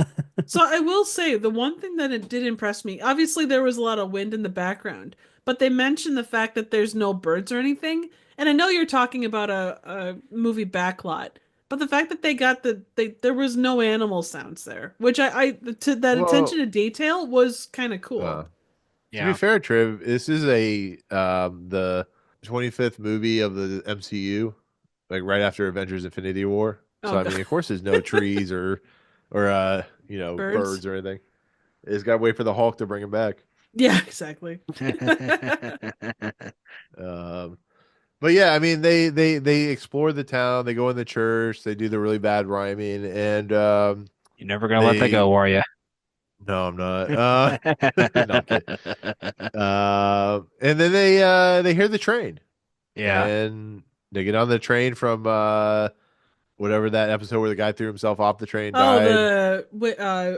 so I will say the one thing that it did impress me. Obviously, there was a lot of wind in the background, but they mentioned the fact that there's no birds or anything. And I know you're talking about a movie backlot, But the fact that they got there was no animal sounds there, which that Well, attention to detail was kind of cool. To be Yeah. fair, Triv, this is the 25th movie of the MCU, like right after Avengers: Infinity War. So Oh, I God. mean, of course, there's no trees or birds or anything. It's got to wait for the Hulk to bring him back. Yeah, exactly. But yeah, I mean, they explore the town. They go in the church. They do the really bad rhyming, and You're never gonna let that go, are you? no, I'm not. No, I'm kidding. And then they hear the train. Yeah. And they get on the train from whatever that episode where the guy threw himself off the train, Oh, died.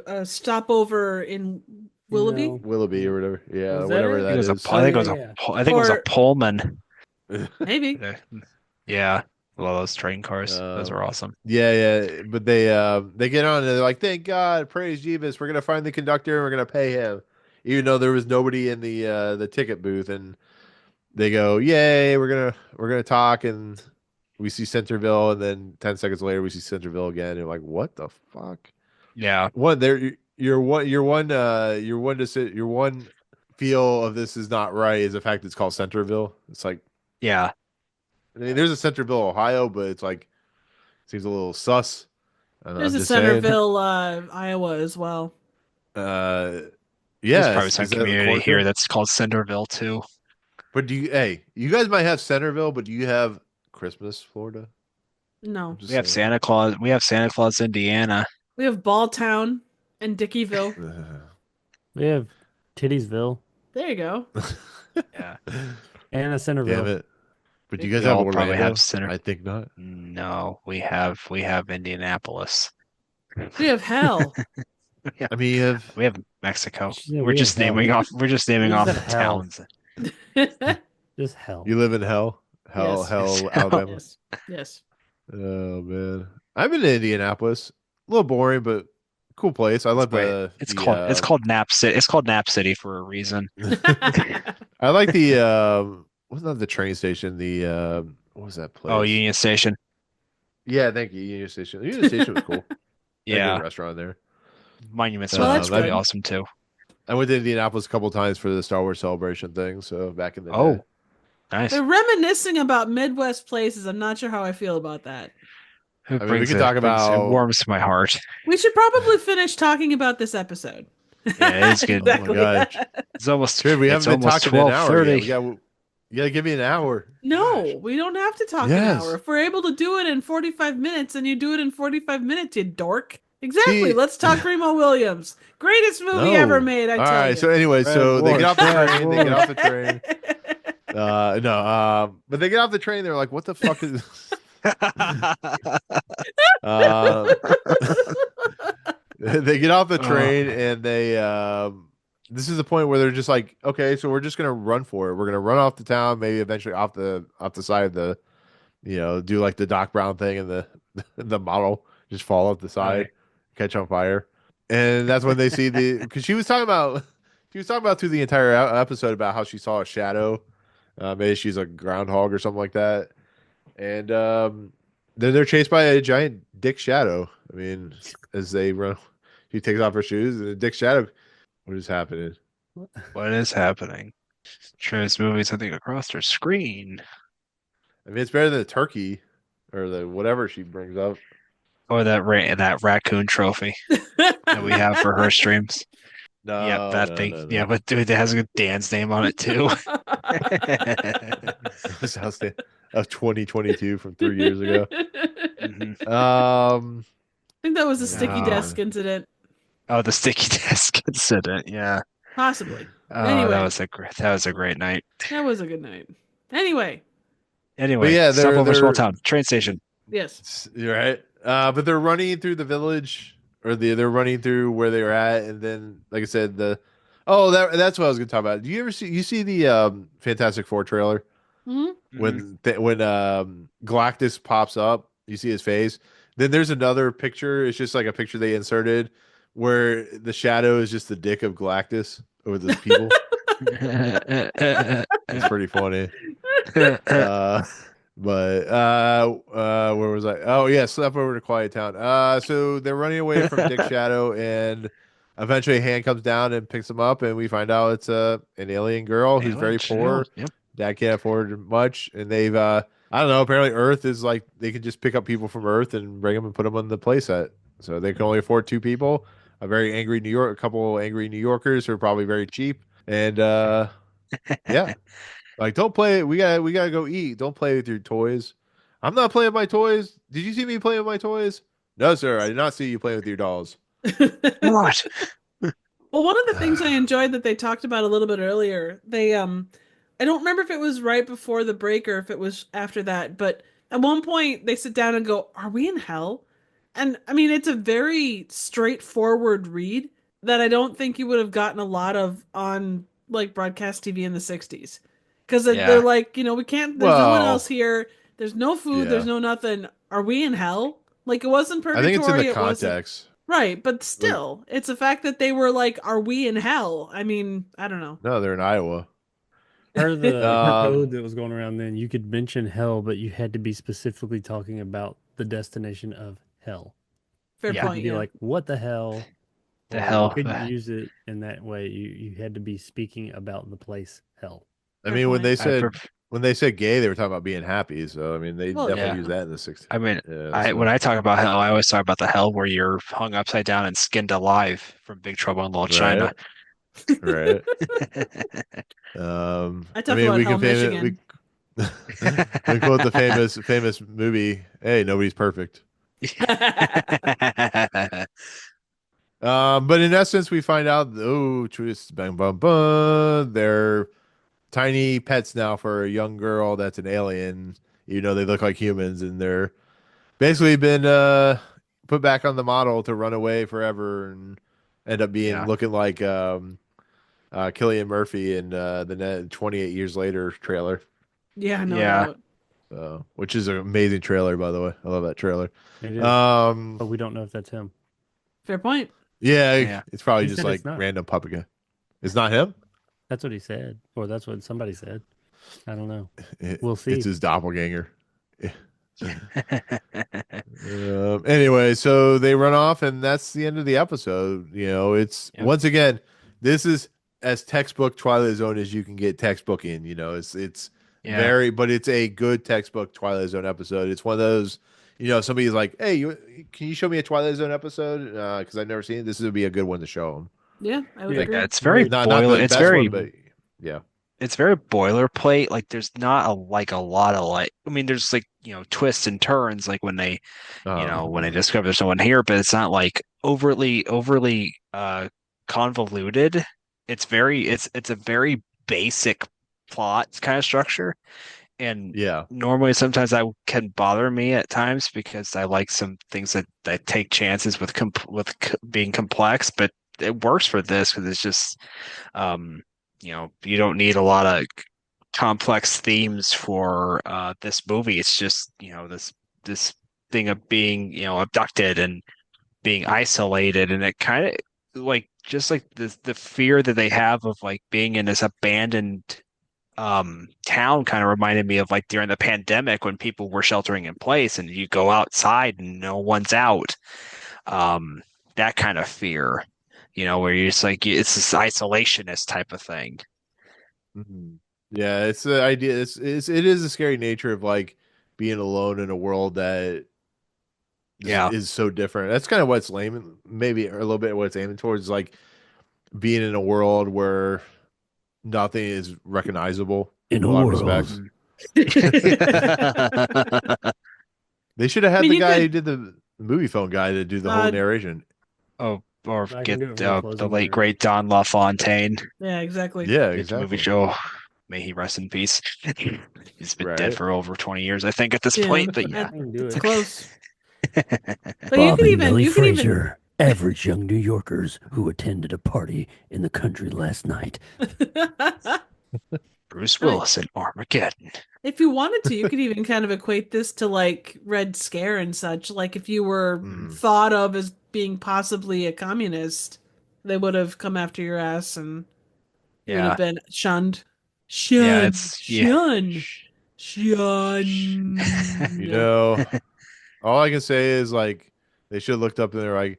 the stopover in Willoughby. No. Willoughby or whatever. Yeah, Was that whatever it? that is. I think it was Yeah. I think it was a Or- Pullman. Maybe. Yeah. Well, those train cars. Those were awesome. Yeah. But they get on and they're like, thank God, praise Jeebus, we're gonna find the conductor and we're gonna pay him. Even though there was nobody in the ticket booth, and they go, yay, we're gonna talk, and we see Centerville, and then 10 seconds later we see Centerville again, and you're like, what the fuck? Yeah. Your one feel of this is not right is the fact it's called Centerville. It's like, Yeah. I mean, there's a Centerville, Ohio, but it's like seems a little sus. There's I'm a just saying. Centerville, Iowa as well. Yeah, There's probably some is that a community Corker? here that's called Centerville too. But you guys might have Centerville, but do you have Christmas, Florida? No, I'm just We have saying. Santa Claus. We have Santa Claus, Indiana. we have Balltown and Dickeyville. We have Tittiesville There you go. Yeah. and a Centerville. Damn it! But do you guys We have all Orlando? probably have Center. I think not. No, we have Indianapolis. We have hell. I mean, you have We have Mexico. Yeah, We're we just have hell. naming off. We're just naming We off just the have hell. towns. Just hell. you live in hell, Yes. hell, Yes. Alabama. yes. Oh man, I've been to Indianapolis. A little boring, but cool place. I love the. It's the, called Nap City. It's called Nap City for a reason. I like the wasn't that the train station? The what was that place? Oh, Union Station. Yeah, thank you. Union Station. Union Station was cool. They had a Yeah, good restaurant there. Monument Well, Square that's was pretty good. awesome too. I went to Indianapolis a couple times for the Star Wars Celebration thing. So back in the Oh, day. nice. They're reminiscing about Midwest places. I'm not sure how I feel about that. It we could talk it about- warms to my heart. We should probably finish talking about this episode. Yeah, it's good. Exactly. Oh my gosh. It's almost. Dude, we it's haven't been almost talking an hour yet. 12:30. You gotta give me an hour. No, we don't have to talk Yes. an hour. If we're able to do it in 45 minutes, and you do it in 45 minutes, you dork. Exactly. See- Let's talk Remo Williams. Greatest movie No. ever made, I All tell right. you. So anyway, Red so they get off the Dwarf, Red train. They get Dwarf. off the train. But they get off the train. They're like, "What the fuck is?" They get off the train and they. This is the point where they're just like, "Okay, so we're just gonna run for it. We're gonna run off the town. Maybe eventually off the side of the, do like the Doc Brown thing and the the model just fall off the side, Right. catch on fire." And that's when they see because she was talking about through the entire episode about how she saw a shadow. Maybe she's a groundhog or something like that. And then they're chased by a giant dick shadow. I mean, as they run, she takes off her shoes and the dick shadow. What is happening? What is happening? Trans movie something across her screen. I mean, it's better than the turkey or the whatever she brings up. Or that raccoon trophy that we have for her streams. No, Yeah, that no, thing. no, no. Yeah, but dude, it has a Dan's name on it too. This house of 2022 from 3 years ago. Mhm. I think that was a sticky Ah. desk incident. Oh, the sticky desk incident. Yeah. Possibly. Oh, Anyway. that was a great night. That was a good night. Anyway, Anyway, yeah, Stopover small they're- town train station. yes. You're right. But they're running through the village, or they're running through where they were at, and then, like I said, that's what I was going to talk about. Do you ever see the Fantastic Four trailer Hmm? when Galactus pops up? You see his face. Then there's another picture. It's just like a picture they inserted where the shadow is just the dick of Galactus over the people. It's pretty funny. But But where was I? Oh yeah, slept over to Quiet Town. So they're running away from Dick Shadow, and eventually a hand comes down and picks them up, and we find out it's an alien girl who's Alien very chill. poor. Yep. Dad can't afford much, and they've I don't know. Apparently, Earth is like they can just pick up people from Earth and bring them and put them on the playset. So they can only afford two people. A very angry a couple angry New Yorkers who are probably very cheap, and yeah. Like, don't play. We gotta go eat. Don't play with your toys. I'm not playing with my toys. Did you see me playing with my toys? No, sir. I did not see you playing with your dolls. What? Well, one of the things I enjoyed that they talked about a little bit earlier, I don't remember if it was right before the break or if it was after that, but at one point they sit down and go, "Are we in hell?" And I mean, it's a very straightforward read that I don't think you would have gotten a lot of on like broadcast TV in the 60s. Because they're Yeah. like, we can't, there's no one else Well, here. There's no food, there's yeah. no nothing. Are we in hell? Like, it wasn't I think it's in the purgatory, it wasn't. context. Right, but Like, still, it's a fact that they were like, "Are we in hell?" I mean, I don't know. no, they're in Iowa. Part of the Um, code that was going around then, you could mention hell, but you had to be specifically talking about the destination of hell. Fair You Yeah. couldn't point, be yeah. like, what the hell? The Or you hell. couldn't use it in that way. You had to be speaking about the place hell. I Fair mean, when point. they I said pref- gay, they were talking about being happy. So I mean, they Well, definitely yeah. use that in the 60s. I mean, Yeah. I when So I talk about hell, I always talk about the hell where you're hung upside down and skinned alive from Big Trouble in Little China. right, right. I I talk mean, about we can Hell, famous Michigan. we quote the famous movie. Hey, nobody's perfect. But in essence, we find out, oh, twist, bang, bum, bum. They're tiny pets now for a young girl that's an alien. They look like humans, and they're basically been put back on the model to run away forever and end up being Yeah. looking like Killian Murphy in the 28 Years Later trailer, Yeah, no Yeah. doubt. which is an amazing trailer, by the way. I love that trailer. It is. Um, But we don't know if that's him. Fair point. yeah, Yeah. it's probably He just said like it's not. random puppet guy. It's not him. That's what he said. Or that's what somebody said. I don't know. It- We'll see. It's his doppelganger. Anyway, so they run off, and that's the end of the episode. It's Yep. once again, this is as textbook Twilight Zone as you can get textbook in. It's Yeah. very, but it's a good textbook Twilight Zone episode. It's one of those, somebody's like, "Hey, can you show me a Twilight Zone episode? Because I've never seen it. This would be a good one to show them. Yeah, I would Yeah. agree. Yeah, it's very Not boiler. the It's best very one, but yeah, it's very boilerplate. Like there's not a lot of like. I mean, there's like twists and turns like when they when they discover there's no one here, but it's not like overly convoluted. It's a very basic plot kind of structure. And yeah, normally sometimes that can bother me at times because I like some things that take chances with being complex, but it works for this because it's just you don't need a lot of complex themes for this movie. It's just this thing of being abducted and being isolated, and it kind of like just like the fear that they have of like being in this abandoned town kind of reminded me of like during the pandemic when people were sheltering in place and you go outside and no one's out. That kind of fear, where you're just like it's this isolationist type of thing. Mhm. Yeah. It's the idea. It is a scary nature of like being alone in a world that Yeah. is so different. That's kind of what's lame, maybe a little bit what it's aiming towards, like being in a world where nothing is recognizable In in a a lot of world. respects. I They should have had mean, the you guy could. who did the movie phone guy to do the whole Uh, narration. Oh, or I get can do it for the the closing late credits. great Don LaFontaine. Yeah, exactly. Yeah, Get the movie exactly. show. May he rest in peace. He's been dead Right. for over 20 years, I think, at this Yeah, point. But yeah. I can do it's it. close. But Bob you could and even. Billy You could even. Fraser, average young New Yorkers who attended a party in the country last night. Bruce Willis in Armageddon. If you wanted to, you could even kind of equate this to like Red Scare and such. Like if you were Mm. thought of as being possibly a communist, they would have come after your ass and you would Yeah. have been shunned. Yeah, Shunned. it's yeah. Shunned. John. You know, all I can say is like they should have looked up and they're like,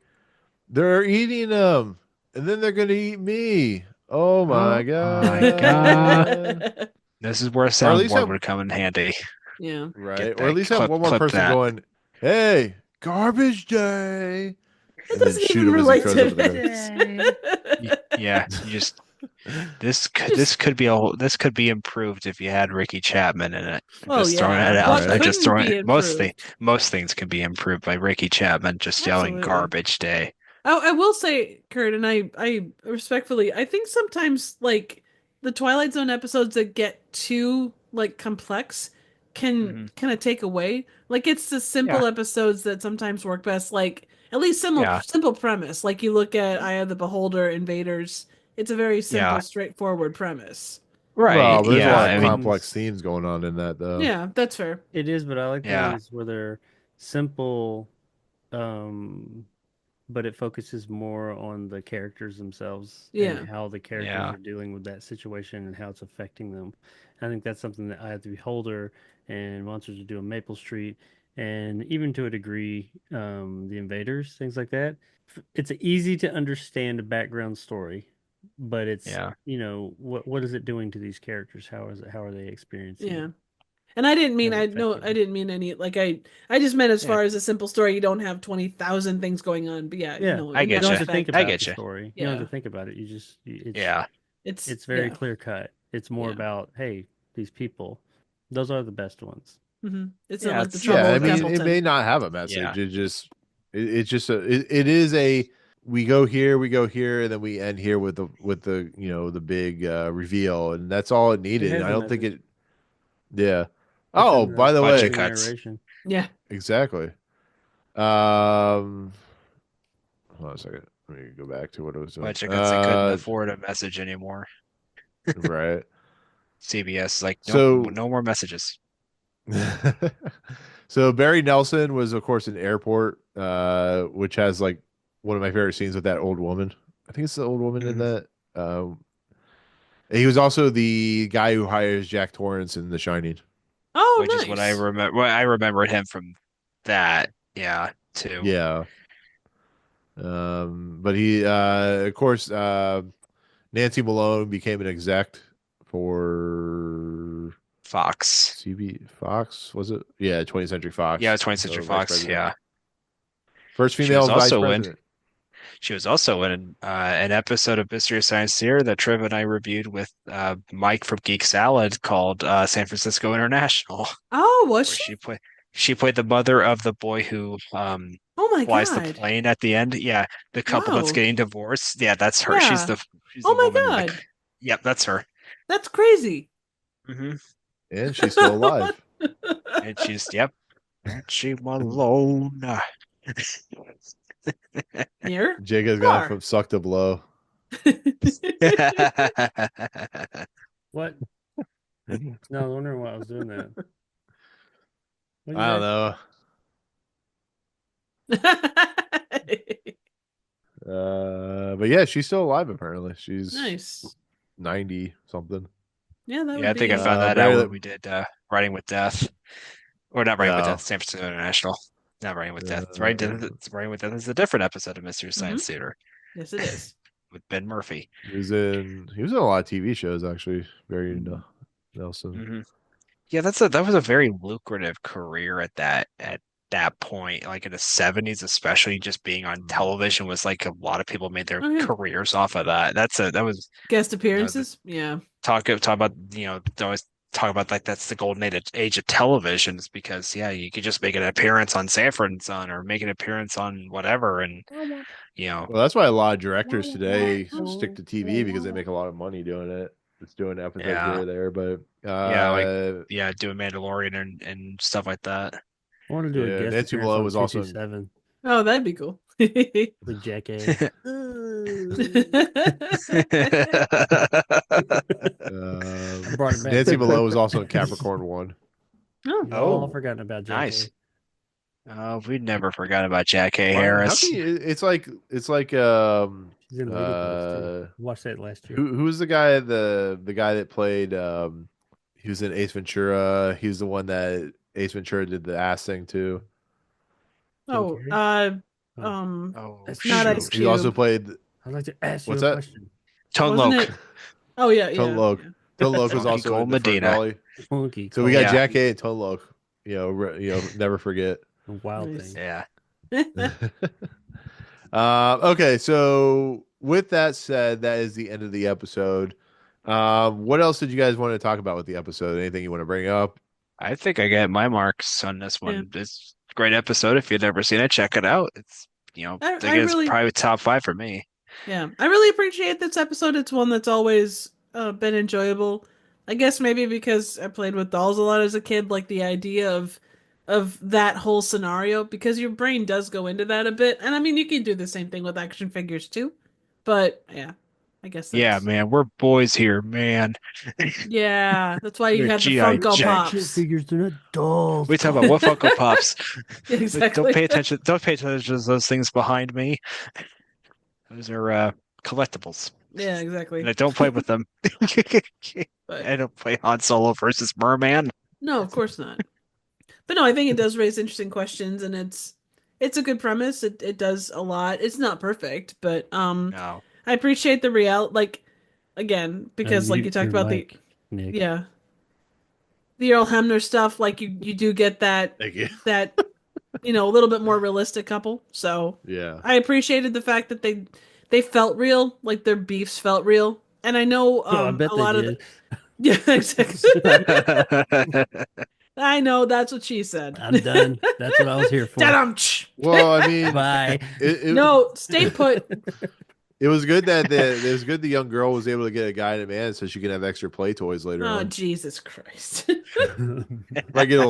they're eating them, and then they're gonna eat me. Oh my my God. god! This is where a Or at least soundboard have would come in handy. Yeah. right, Get or at that least have one more clip person that. going, "Hey, garbage day," It and then doesn't shoot even him as he relate throws to up the garbage. Yeah, you just this could be this could be improved if you had Ricky Chapman in it. I'm Oh just throwing yeah. it out What there. Right. Just couldn't throwing be it. improved? Most things can be improved by Ricky Chapman just yelling Absolutely. garbage day. Oh, I will say, Kurt, and I respectfully, I think sometimes like the Twilight Zone episodes that get too like complex can Hmm. kind of take away. Like it's the Yeah. simple episodes that sometimes work best. Like at least Yeah. simple premise. Like you look at Eye of the Beholder, Invaders. It's a very simple, Yeah. straightforward premise. Right. Well, but there's a Yeah. lot Some of I mean, complex ones themes going on in that, though. Yeah, that's fair. it is, but I like the yeah. ones where they're simple, um, but it focuses more on the characters themselves and Yeah. how the characters Yeah. are dealing with that situation and how it's affecting them. I think that's something that I have the Beholder and Monsters are doing Maple Street, and even to a degree, the Invaders, things like that. It's easy to understand a background story, but it's Yeah. what is it doing to these characters? How are they experiencing Yeah. it? And I didn't mean How's it I no affecting I them? didn't mean any like I just meant as Yeah. far as a simple story you don't have 20,000 things going on. But yeah, Yeah, no, I in you get that don't you. have to think respect, I about get the you. story. You don't have yeah. to think about it. Yeah. It's very Yeah. clear cut. It's more Yeah. about, hey, these people, those are the best ones. It's not Yeah. like the It's Yeah, trouble I with mean, it Templeton. may not have a yeah. message. It's just it is a we go here, and then we end here with the the big reveal, and that's all it It needed. has I a don't think message. it. Yeah. It's Oh, in by the Bunch of way, the cuts. narration. Yeah. exactly. Um, hold on a second. Let me go back to what I was doing. Bunch of cuts. They couldn't afford a message anymore. Right. CBS is like, nope, So no more messages. So Barry Nelson was, of course, in Airport, which has like one of my favorite scenes with that old woman. I think it's the old woman in Mhm. that. He was also the guy who hires Jack Torrance in The Shining. Which Oh, is what I nice. remember. Well, I remembered him from that. Yeah, too. Yeah. But he, of course, Nancy Malone became an exec for Fox. Fox, was it? Yeah, 20th Century Yeah, Fox. 20th So Century vice Fox. president. Yeah. First She was female vice also in president. she was also in an episode of Mystery Science Theater that Triv and I reviewed with Mike from Geek Salad called San Francisco International, Oh, was where she? she played the mother of the boy who Oh my flies the God. plane at the end. Yeah, the couple that's Wow. getting divorced. Yeah, that's her. Yeah. She's Oh the my woman in the. God. Yep, that's her. That's crazy. Hmm. And she's still alive. And she's yep. She Malone. Here? Jake has gone from suck to blow. What? No, I was wondering why I was doing that. What'd you I don't say? know. But yeah, she's still alive apparently. She's Nice. 90 something. Yeah, that Yeah, I would think be I found that out Barry, when we did Writing with Death. Or not Writing with no. Death, San Francisco International. Not Writing with Death. Uh, Writing with Death is a different episode of Mystery Science Mhm. Theater Yes, it is. with Ben Murphy. he was in a lot of TV shows actually. Barry Nelson. Hmm. Yeah, that was a very lucrative career at that point, like in the 70s, especially just being on television was like a lot of people made their Oh, yeah. careers off of that. That was Guest appearances? Yeah. talk about they always talk about like that's the golden age of television is because yeah you could just make an appearance on Sanford and Son or make an appearance on whatever and you know Well, that's why a lot of directors today stick to TV because they make a lot of money doing it. It's doing episodes here yeah or there, but doing Mandalorian and stuff like that. I want to do a guest Nancy appearance Malone on was also in, 227 Oh, that'd be cool. with Jack A. I brought it back. Nancy Malone was also in Capricorn 1. Oh. Y'all all forgotten about Jack Nice. A. We never forgot about Jack A. How Harris. can you, it's like She's in Lady Bugs too. Watched that last year. who's the guy that played He was in Ace Ventura. He was the one that Ace Ventura did the ass thing to. Jim Oh, Carrey? Oh, Oh that's not true. Ice He also Cube. played I'd like to ask you what's a that? question. Tone Wasn't Loc. it? Oh yeah, Tone yeah, Loc. yeah. Tone Loc was Funky also in Cole the Medina. Ferngully. Funky So we got Cole. Yeah. Jackie and Tone Loc. Never forget. Wild Nice. thing. Yeah. Okay, so with that said, that is the end of the episode. What else did you guys want to talk about with the episode? Anything you want to bring up? I think I get my marks on this Yeah. one. It's a great episode. If you've never seen it, check it out. It's, I I think it's really, probably top 5 for me. yeah, I really appreciate this episode. It's one that's always been enjoyable. I guess maybe because I played with dolls a lot as a kid, like the idea of that whole scenario, because your brain does go into that a bit. And I mean, you can do the same thing with action figures too. But yeah, I guess Yeah, that's man, we're boys here, man. yeah, that's why you They're have the GI Funko Jane. Action Pops. figures, they're not dolls. We talk about what Funko Pops. Yeah, Don't exactly. pay attention. Don't pay attention to those things behind me. Those are collectibles, Yeah, and exactly. I don't play with them. But I don't play Han Solo versus Merman. no, of course not. But no, I think it does raise interesting questions, and it's a good premise. It does a lot. It's not perfect, but No. I appreciate the real like again because like you Unmute talked your about mic, Nick. the Earl Hemner stuff. Like you do get that Thank you. that a little bit more realistic couple. So Yeah. I appreciated the fact that they felt real, like their beefs felt real. And I know I bet a they lot of did. yeah, exactly. I know that's what she said. I'm done. That's what I was here for. Da-dum-tsh. Well, I mean, Bye. No, stay put. it was good that the young girl was able to get a guy and a man so she can have extra play toys later Oh on. Jesus Christ! It might get a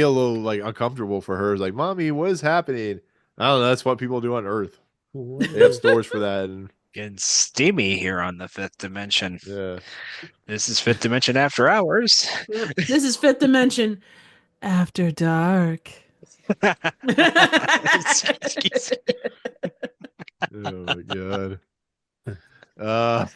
little like uncomfortable for her. It's like, mommy, what is happening? I don't know. That's what people do on Earth. They have stores for that, and Getting steamy here on the fifth dimension. yeah. This is fifth dimension after hours. Yep, this is Fifth Dimension After Dark. Oh my god. Uh,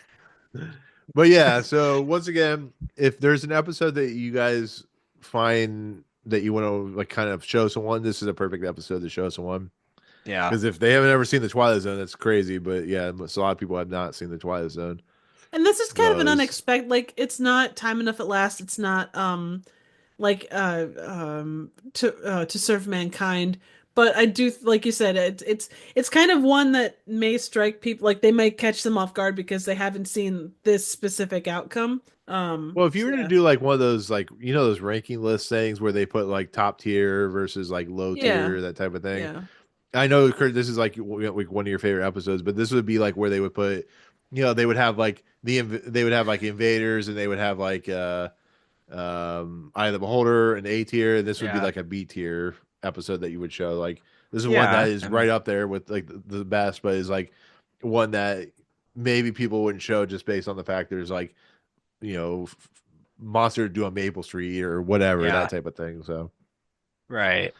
but yeah. So once again, if there's an episode that you guys find that you want to like kind of show someone, this is a perfect episode to show someone. Yeah. Because if they haven't ever seen the Twilight Zone, that's crazy. But yeah, so a lot of people have not seen the Twilight Zone. And this is kind of an Those- unexpected. Like it's not Time Enough at Last. It's not like to serve mankind. But I do like you said it's kind of one that may strike people like they may catch them off guard because they haven't seen this specific outcome. Well, if you so were yeah. to do like one of those like those ranking list things where they put like top tier versus like low Yeah. tier, that type of thing. Yeah. I know, Kurt, this is like one of your favorite episodes, but this would be like where they would put, they would have like they would have like invaders, and they would have like Eye of the Beholder and A tier, and this would be Yeah. like a B tier episode that you would show. Like this is one Yeah, that is I right mean- up there with like the best, but is like one that maybe people wouldn't show just based on the fact there's like monster do on Maple Street or whatever, Yeah. that type of thing. So Right.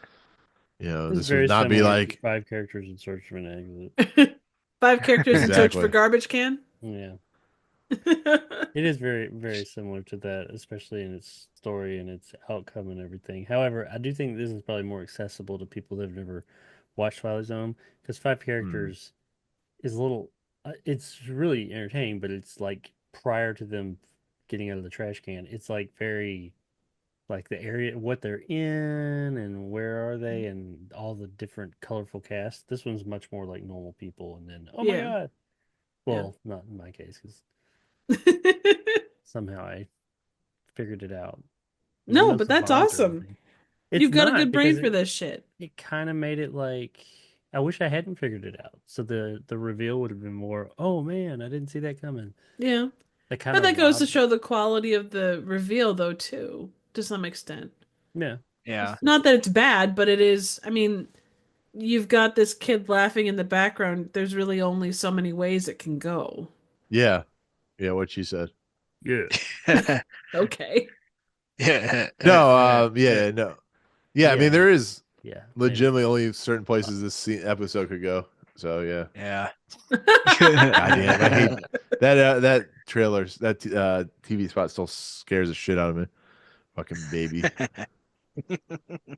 It's this very would not be similar to like 5 characters in search of an exit. 5 characters in search Exactly. for garbage can. Yeah. It is very, very similar to that, especially in its story and its outcome and everything. However, I do think this is probably more accessible to people that have never watched Twilight Zone because 5 characters is a little. It's really entertaining, but it's like prior to them getting out of the trash can. It's like very, like the area, what they're in, and where are they, and all the different colorful casts. This one's much more like normal people, and then my Yeah. god. Well, not in my case because somehow I figured it out. No, Even though but it's that's a Bonker awesome. thing. You've It's got a not, good brain because for this shit. It kind of made it like I wish I hadn't figured it out. So the reveal would have been more, oh man, I didn't see that coming. Yeah. That kind But of that goes to show the quality of the reveal, though, too, to some extent. Yeah. Yeah. Not that it's bad, but it is. I mean, you've got this kid laughing in the background. There's really only so many ways it can go. yeah, what she said. Yeah. Okay. No, no. Yeah, I mean Yeah. there is Yeah. legitimately only certain places this episode could go. So yeah. Yeah. Goddamn, I hate that trailer, that TV spot still scares the shit out of me. Fucking baby. I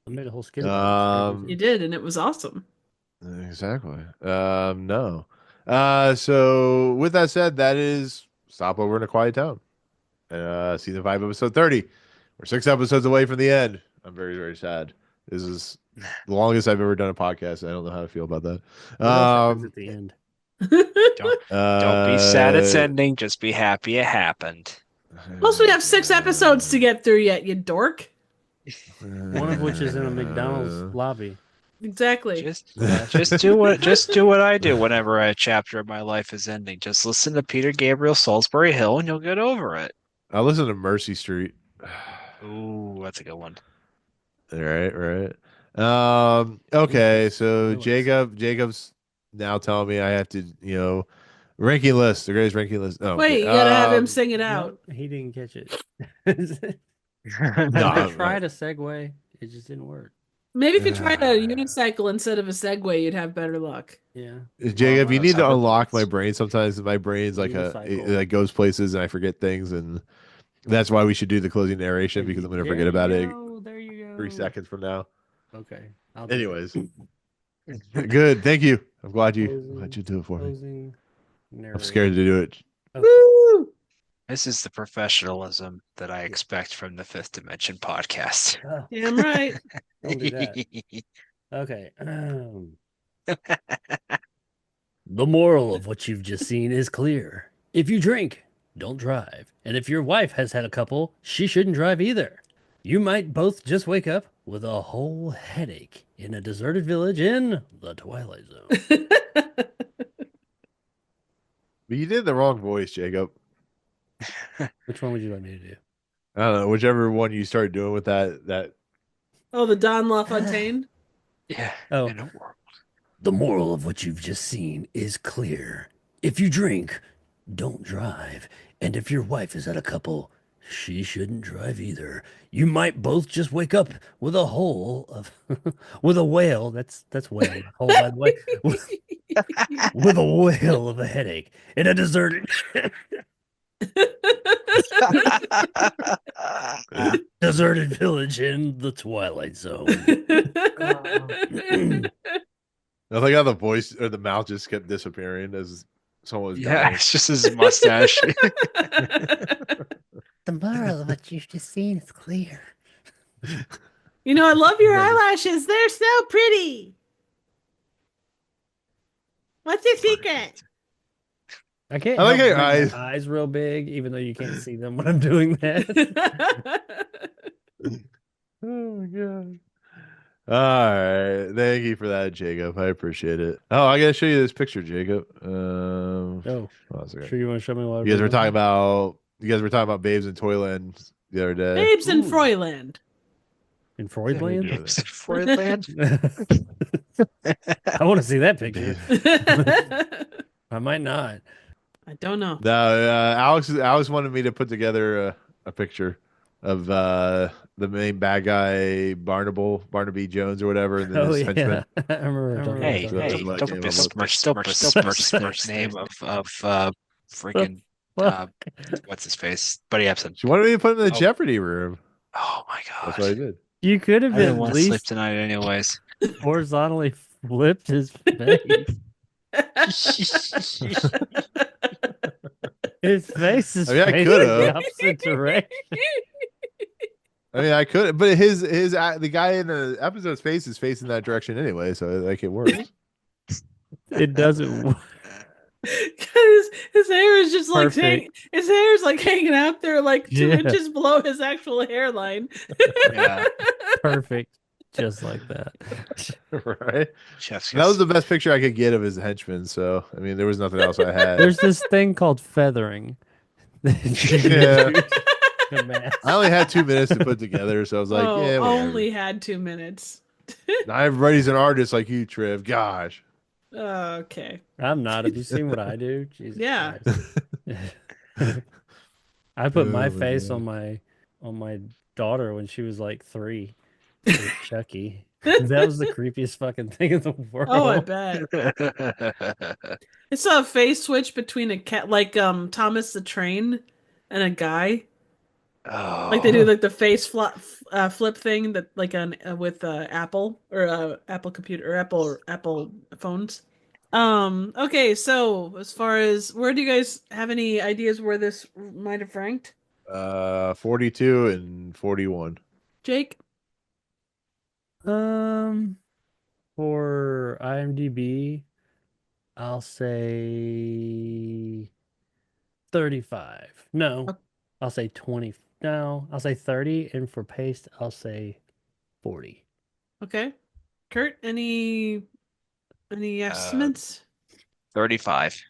made a whole skit about You it. did, and it was awesome. Exactly. No. So with that said, that is Stopover in a Quiet Town. Season 5, episode 30. We're 6 episodes away from the end. I'm very, very sad. This is the longest I've ever done a podcast. I don't know how to feel about that. What else happens at the end? Don't be sad it's ending. Just be happy it happened. Plus, we have 6 episodes to get through yet, you dork. One of which is in a McDonald's lobby. Exactly. Just do what I do whenever a chapter of my life is ending. Just listen to Peter Gabriel Salisbury Hill and you'll get over it. I listen to Mercy Street. Ooh, that's a good one. Right. Okay, so Jacob's now telling me I have to, ranking list, the greatest ranking list. Oh, Wait, you gotta have him sing it out. No, he didn't catch it. No, I tried a segue. It just didn't work. Maybe if you tried a unicycle instead of a Segway, you'd have better luck. Yeah. Jacob, you need to unlock my Cyberpunk. brain. Sometimes my brain's like Unicycle. it goes places and I forget things, and that's why we should do the closing narration because I'm going to forget about it There you go. 3 seconds from now. Okay. I'll do Anyways, good. Thank you. I'm glad you do it for me. closing I'm scared to do it. Woo! This is the professionalism that I expect from the Fifth Dimension podcast. Oh, Damn right. don't do that. Okay. The moral of what you've just seen is clear. If you drink, don't drive. And if your wife has had a couple, she shouldn't drive either. You might both just wake up with a whole headache in a deserted village in the Twilight Zone. But you did the wrong voice, Jacob. Which one would you like me to do? I don't know, whichever one you start doing with that. Oh, the Don LaFontaine? Yeah. Oh. In a world. The moral of what you've just seen is clear. If you drink, don't drive. And if your wife is at a couple, she shouldn't drive either. You might both just wake up with a hole of with a whale. That's whale. Hole, by the way. With a whale of a headache in a deserted deserted village in the Twilight Zone. I like how the voice or the mouth just kept disappearing as someone was Yeah, dying. it's just his mustache. The moral of what you've just seen is clear. You know, I love your eyelashes. They're so pretty. What's your secret? I can't I like help how your bring my eyes real big, even though you can't see them when I'm doing that. Oh my god. All right. Thank you for that, Jacob. I appreciate it. Oh, I gotta show you this picture, Jacob. Oh, hold on a second. sure you want to show me what You guys were talking about Babes in Toyland the other day. Babes in Froyland. in Freudland? Yeah. Freudland? I want to see that picture. I might not. I don't know. No, Alex wanted me to put together a picture of the main bad guy Barnaby Jones or whatever, and then Oh his yeah, henchman. I remember. talking Hey, about That's hey, what don't came up besmirch the name of freaking what's his face? Buddy Epson. She wanted me to put him in the Oh. Jeopardy room. Oh my That's what I god. did. You could have I didn't at want to sleep least tonight anyways. horizontally flipped his face. His face is I mean, I facing could've. the opposite direction. I mean, I could, but the guy in the episode's face is facing that direction anyway, so like it works. It doesn't work. His hair is just like Perfect. his hair is like hanging out there like 2 Yeah. inches below his actual hairline. Yeah. Perfect. Just like that. Right? Chef's That was the best picture I could get of his henchman. So I mean, there was nothing else I had. There's this thing called feathering. Yeah. The mask. I only had 2 minutes to put together, so I was like, oh, yeah, whatever. only had 2 minutes. Not everybody's an artist like you, Triv. Gosh. Okay. I'm not. Have you seen what I do? Jesus Yeah. Christ. I put Oh my my face God. on my daughter when she was like 3. with Chucky. That was the creepiest fucking thing in the world. Oh, I bet. It's a face switch between a cat like Thomas the Train and a guy. Like they do Oh, like the flip thing that like on with Apple or Apple computer or Apple phones. Okay, so as far as where do you guys have any ideas where this might have ranked? 42 and 41. Jake? Um, for IMDb, I'll say 35. No, O- I'll say 20. No, I'll say 30. And for paste, I'll say 40. Okay. Kurt, any uh, estimates? 35.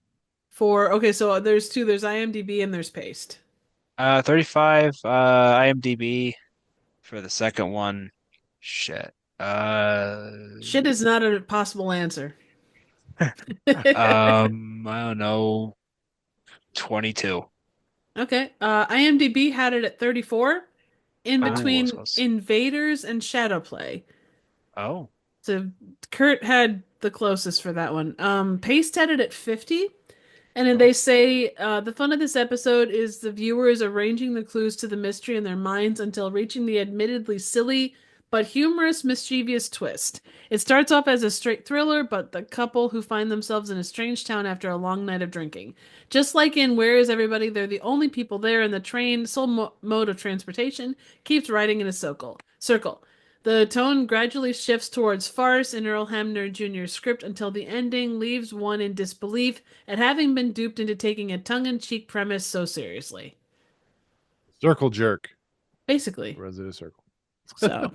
For okay, so there's two, there's IMDb and there's paste. 35 IMDb for the second one. Shit. Uh, Shit is not a possible answer. I don't know, 22. Okay. IMDb had it at 34 in Oh, Ooh. that's between close. Invaders and Shadowplay. Oh, So Kurt had the closest for that one. Paste had it at 50. And then oh. they say the fun of this episode is the viewers arranging the clues to the mystery in their minds until reaching the admittedly silly but humorous, mischievous twist. It starts off as a straight thriller, but the couple who find themselves in a strange town after a long night of drinking. Just like in Where Is Everybody, they're the only people there, and the train, sole mode of transportation, keeps riding in a circle. The tone gradually shifts towards farce in Earl Hamner Jr.'s script until the ending leaves one in disbelief at having been duped into taking a tongue-in-cheek premise so seriously. Circle jerk. Basically. Resident Circle. So,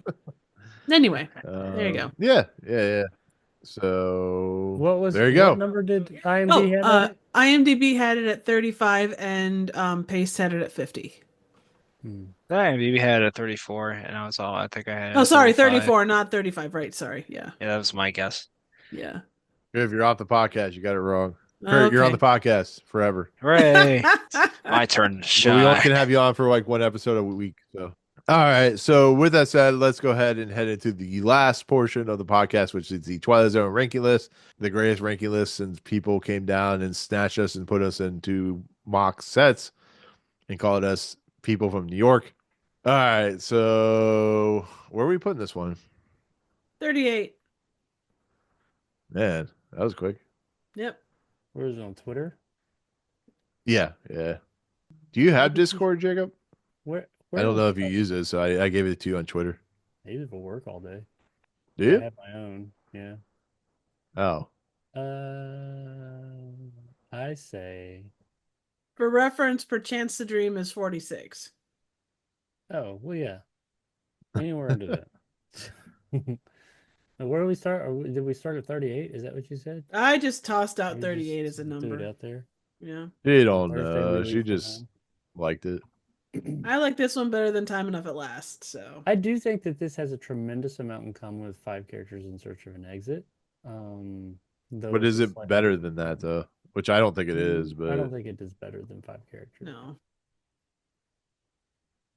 anyway, there you go. Yeah, yeah, yeah. So there you What go. number did IMD Oh, have at it? IMDb had it at 35 and Paste had it at 50. Hmm. IMDb had a 34, and I think I had Oh, a sorry, 35. 34, not 35. Right, sorry. Yeah. Yeah, that was my guess. Yeah. If you're off the podcast, you got it wrong. Kurt, you're on the Okay. podcast forever. Hooray! My turn to But we only shine. can have you on for like one episode a week. So, all right. So, with that said, let's go ahead and head into the last portion of the podcast, which is the Twilight Zone ranking list, the greatest ranking list since people came down and snatched us and put us into mock sets and called us people from New York. All right. So, where are we putting this one? 38. Man, that was quick. Yep. Where is it on Twitter? Yeah. Yeah. Do you have Discord, Jacob? Where I don't on know if you Twitter? use it, so I gave it to you on Twitter. I use it for work all day. Do I you? have my own. Yeah. Oh. I say. For reference, Perchance to Dream is 46. Oh, well, yeah. Anywhere under that. Now, where do we start? Did we start at 38? Is that what you said? I just tossed out You 38 just as a threw it number. out there. Yeah. She don't Thursday we know. She leave for just liked it. home. I like this one better than Time Enough at Last, so. I do think that this has a tremendous amount in common with Five Characters in Search of an Exit. Though But it's is a it slightly better than that though? Which I don't think it is, I don't but think it is better than Five Characters. No.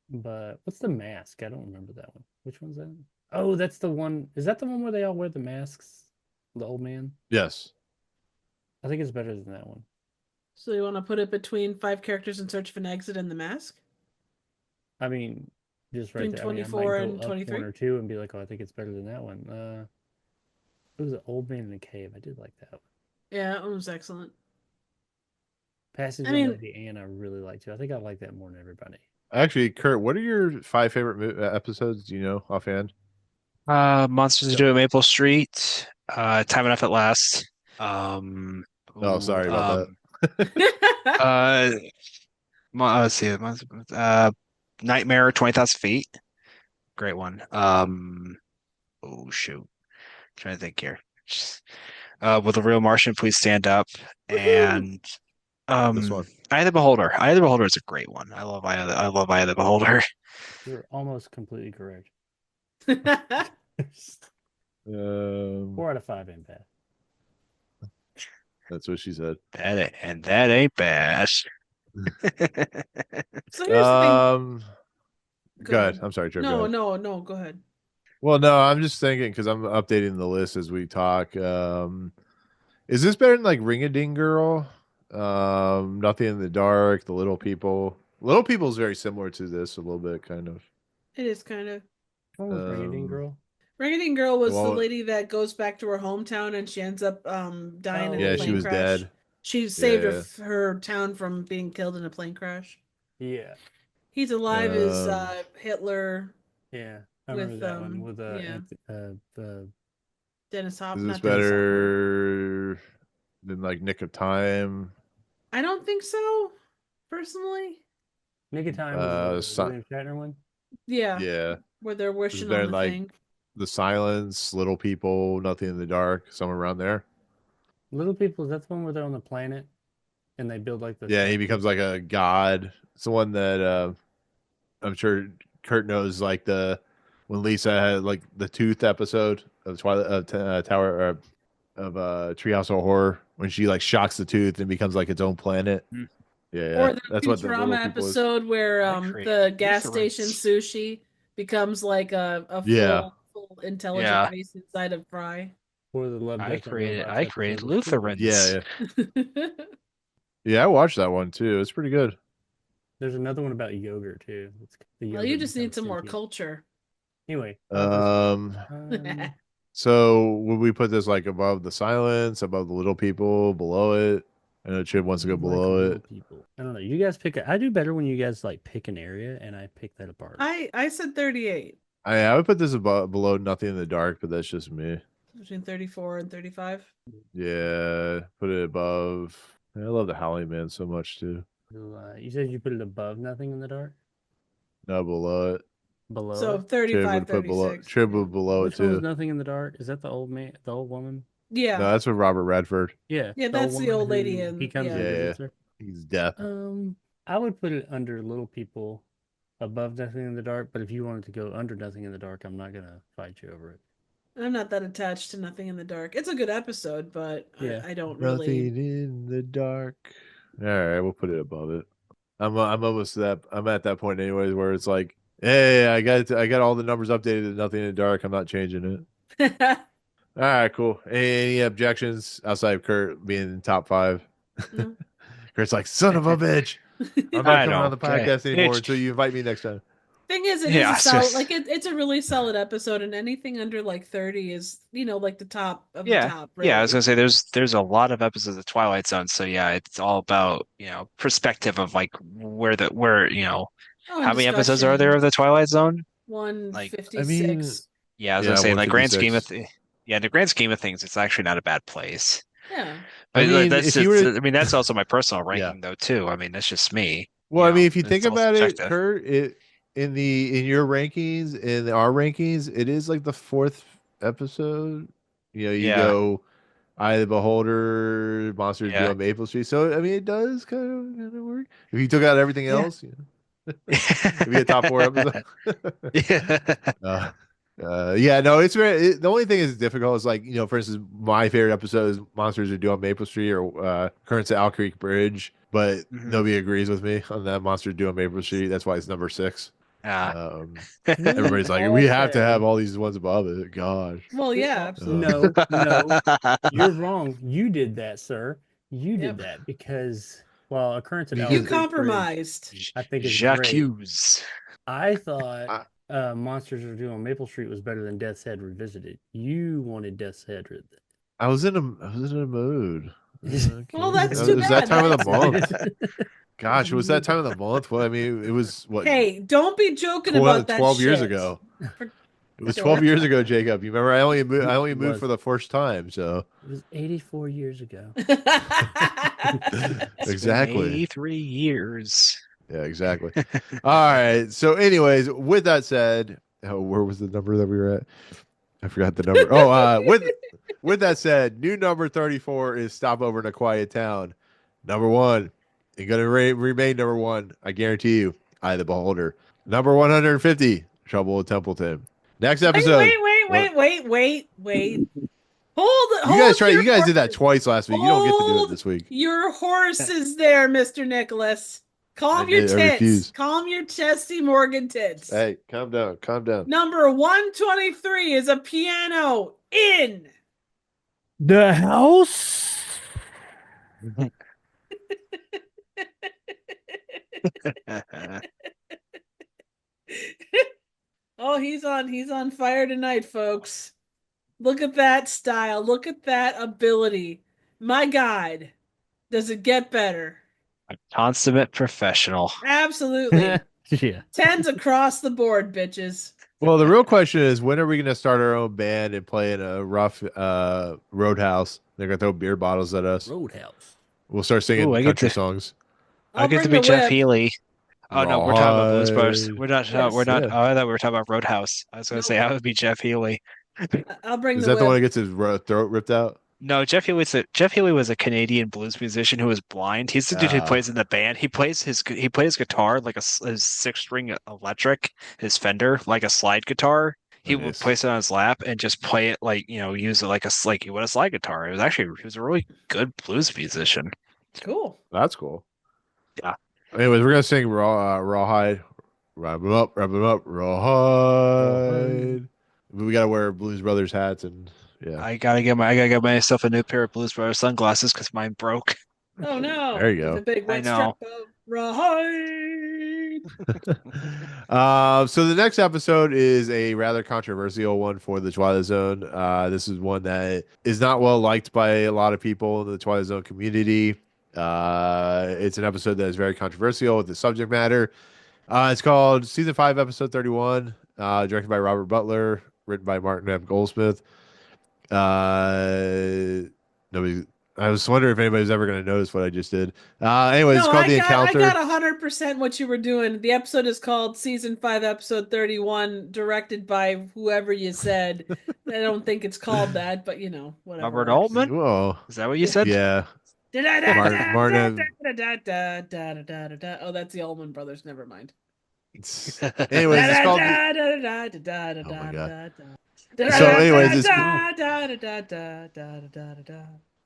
But what's the mask? I don't remember that one. Which one's that? Oh, that's the one. Is that the one where they all wear the masks? The old man? yes. I think it's better than that one. So you want to put it between Five Characters in Search of an Exit and The Mask? I mean, just right Between there. I mean, I 24 might go and up 23? one or two and be like, oh, I think it's better than that one. It was an old man in a cave. I did like that one. Yeah, that one was excellent. Passage I on mean- Lady Anne, I really like too. I think I like that more than everybody. Actually, Kurt, what are your 5 favorite episodes? Do you know offhand? Monsters Who Do at Maple Street. Time Enough at Last. Oh, sorry about Uh, let's see. Nightmare, 20,000 Feet. Great one. Oh shoot. Trying to think here. Will the Real Martian please stand up? And This one. Eye of the Beholder. Eye of the Beholder is a great one. I love Eye of the Beholder. You're almost completely correct. that. 4 out of 5 ain't bad. That's what she said. That ain't bad. So here's the Um, thing. go ahead. I'm sorry, Trip. go No, ahead. no, go ahead. Well, no, I'm just thinking because I'm updating the list as we talk. Is this better than like Ring a Ding Girl? Nothing in the Dark, The Little People. Little People is very similar to this a little bit, kind of. It is kind of. What was Ring Um, Girl? Ring Girl was the well, lady that goes back to her hometown and she ends up dying in a yeah, Oh. she plane was crash. dead. She saved Yeah. her town from being killed in a plane crash. Yeah, He's Alive is Um, Hitler yeah. I remember with that one with yeah, the is this Not Dennis Hopper. better than like Nick of Time? I don't think so, personally. Nick of Time was the Si- William Shatner one. Yeah, yeah. where they're Is it wishing better on than the like thing. The Silence, Little People, Nothing in the Dark, somewhere around there? Little People, that's the one where they're on the planet and they build like the Yeah, he statue. becomes like a god. It's the one that I'm sure Kurt knows, like the when Lisa had like the tooth episode of Twilight Tower of Treehouse of Horror when she like shocks the tooth and becomes like its own planet. Mm. Yeah, Or the that's what the Futurama Little People is. episode where I the created gas station Lutherans. sushi becomes like a Yeah, full intelligent Yeah, face inside of Fry. Or the Love, Death, and Robots I created episode of Twin. yeah, Lutherans. yeah. Yeah, I watched that one too. It's pretty good. There's another one about yogurt too. The Well, you yogurt just need becomes some more sentient. culture. Anyway, Um, so would we put this like above The Silence, above The Little People, below it? I know Chip wants to go like below Little it. People. I don't know. You guys pick. I do better when you guys like pick an area and I pick that apart. I said 38. I would put this above below Nothing in the Dark, but that's just me. Between 34 and 35. Yeah, put it above. I love the Howling Man so much too. You said you put it above Nothing in the Dark. No, below it. Below So it. Chib 35, would put below. 36. Chib would below Which it one was too. Nothing in the Dark? Is that the old man, the old woman? Yeah. No, that's with Robert Redford. Yeah. Yeah, the old that's the woman old lady who in he comes yeah. and Yeah, visits her. he's death. I would put it under Little People, above Nothing in the Dark. But if you wanted to go under Nothing in the Dark, I'm not gonna fight you over it. I'm not that attached to Nothing in the Dark. It's a good episode, but Yeah. I don't really. Nothing in the dark. All right, we'll put it above it. I'm almost to that. I'm at that point anyways, where it's like, hey, I got all the numbers updated to Nothing in the Dark. I'm not changing it. All right, cool. Any objections outside of Kurt being in top 5? No. Kurt's like, son of a bitch. I'm not I coming on know. the podcast anymore It's- until you invite me next time. Thing is, it Yeah, is a it's solid, just- like it's a really solid episode, and anything under like 30 is, like the top of the Yeah, top. yeah. I was Really. gonna say there's a lot of episodes of Twilight Zone, so yeah, it's all about perspective of where Oh, how and many episodes are there discussion. of the Twilight Zone? Like, 156. yeah, I was Yeah, gonna say in the grand scheme of 156. in the grand scheme of things, it's actually not a bad place. Yeah. I But mean, that's if you were to- I mean, that's also my personal Yeah. ranking though too. I mean, that's just me. Well, I mean, if you think it's all about it, subjective. Kurt, in your rankings, in our rankings, it is like the 4th episode. You Yeah. go Eye of the Beholder, Monsters Yeah. Due on Maple Street. So I mean, it does kind of work. If you took out everything Yeah. else, if you had top 4 episodes. Yeah. Yeah, no, it's very. The only thing is difficult is like for instance, my favorite episode is Monsters Are Due on Maple Street or Currents at Owl Creek Bridge, but Mhm. nobody agrees with me on that Monsters Due on Maple Street. That's why it's number 6. Everybody's like, we have to have all these ones above it. Gosh. Well, yeah. No, you're wrong. You did that, sir. You did that because Occurrence at Owl You Creek compromised. Bridge, I think it's Jacques great. Hughes. I thought Monsters Are Due on Maple Street was better than Death's Head Revisited. You wanted Death's Head. I was in a mood. Well, that's It too was bad. that time of the That's- month. Gosh, it was that time of the month. Well, I mean, it was what? Hey, don't be joking about that 12 years shit. ago. For- It was 12 years ago, Jacob. You remember? I only It moved was. for the first time, so It was 84 years ago. exactly. 83 years. Yeah, exactly. All right. So, anyways, with that said, where was the number that we were at? I forgot the number. Oh, with that said, new number 34 is Stopover in a Quiet Town. Number 1. You're gonna remain number 1. I guarantee you. Eye of the Beholder. Number 150. Trouble in Templeton. Next episode. Wait. Hold You guys your You guys did that twice last week. You don't get to do it Hold this week. Your horse is there, Mr. Nicholas. Calm I your did, I tits. refuse. Calm your chesty Morgan tits. Hey, calm down. Calm down. Number 123 is a piano in The house. Oh, he's on fire tonight, folks. Look at that style. Look at that ability. My God, does it get better? Consummate professional. Absolutely. Yeah. 10s across the board, bitches. Well, the real question is, when are we going to start our own band and play in a rough roadhouse? They're going to throw beer bottles at us. Roadhouse. We'll start singing Ooh, country songs. I I'll get to bring be the Jeff whip. Healy. Oh no, we're talking about Blues Brothers. Rawhide. We're not. Yes. We're not. Yeah. Oh, I thought we were talking about Roadhouse. I was going to say I would be Jeff Healy. I'll bring Is the that the one that whip. gets his throat ripped out? No, Jeff Healy was a Canadian blues musician who was blind. He's the dude who plays in the band. He plays his guitar like his 6-string electric, his Fender like a slide guitar. He would Nice. place it on his lap and just play it like use it like you would a slide guitar. He was a really good blues musician. Cool. That's cool. Yeah. Anyways, we're gonna sing Rawhide. Wrap him up, Rawhide. We gotta wear Blues Brothers hats and yeah. I gotta get myself a new pair of Blues Brothers sunglasses because mine broke. Oh no. There you go. With a big I white know. strip of rawhide. So the next episode is a rather controversial one for the Twilight Zone. This is one that is not well liked by a lot of people in the Twilight Zone community. It's an episode that is very controversial with the subject matter. It's called Season 5, Episode 31, directed by Robert Butler, written by Martin M. Goldsmith. Nobody. I was wondering if anybody's ever going to notice what I just did. Anyway, it's No, called I The got Encounter. 100% what you were doing. The episode is called Season 5, Episode 31, directed by whoever you said. I don't think it's called that, but whatever. Robert Altman? Whoa. Is that what you said? Yeah. Martin. Oh, that's the Allman Brothers. Never mind. Anyways, it's called. Oh my God. So, anyways,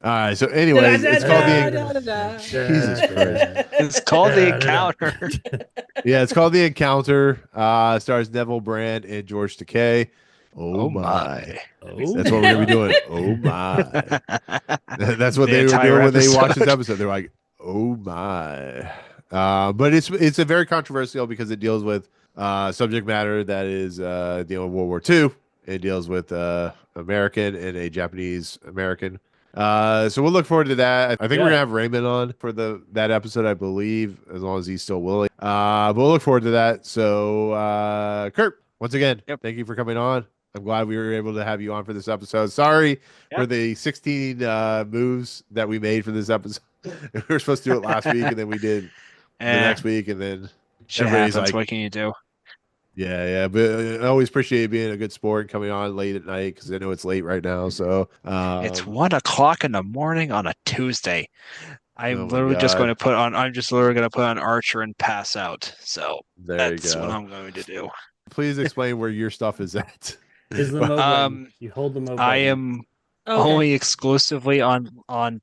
all right. So, anyways, it's called the. Jesus Christ. It's called The Encounter. Yeah, it's called The Encounter. Stars Neville Brand and George Takei. Oh my. Oh, That's what we're gonna be doing. Oh my. That's what The they were entire doing when they episode. watched this episode. They're like, oh my. But it's a very controversial because it deals with subject matter that is dealing with World War II. It deals with American and a Japanese American. So we'll look forward to that. I think we're gonna have Raymond on for that episode, I believe, as long as he's still willing. But we'll look forward to that. So Kurt, once again, thank you for coming on. I'm glad we were able to have you on for this episode. Sorry for the 16 moves that we made for this episode. We were supposed to do it last week, and then we did the next week, and then Shit everybody's happens. like, What can you do? yeah. But I always appreciate you being a good sport and coming on late at night because I know it's late right now. So It's 1 o'clock in the morning on a Tuesday. I'm Oh my literally just God. going to put on. I'm just literally going to put on Archer and pass out. So there that's you what go. I'm going to do. Please explain where your stuff is at. is the mode button. You hold the mode I button. am Okay. only exclusively on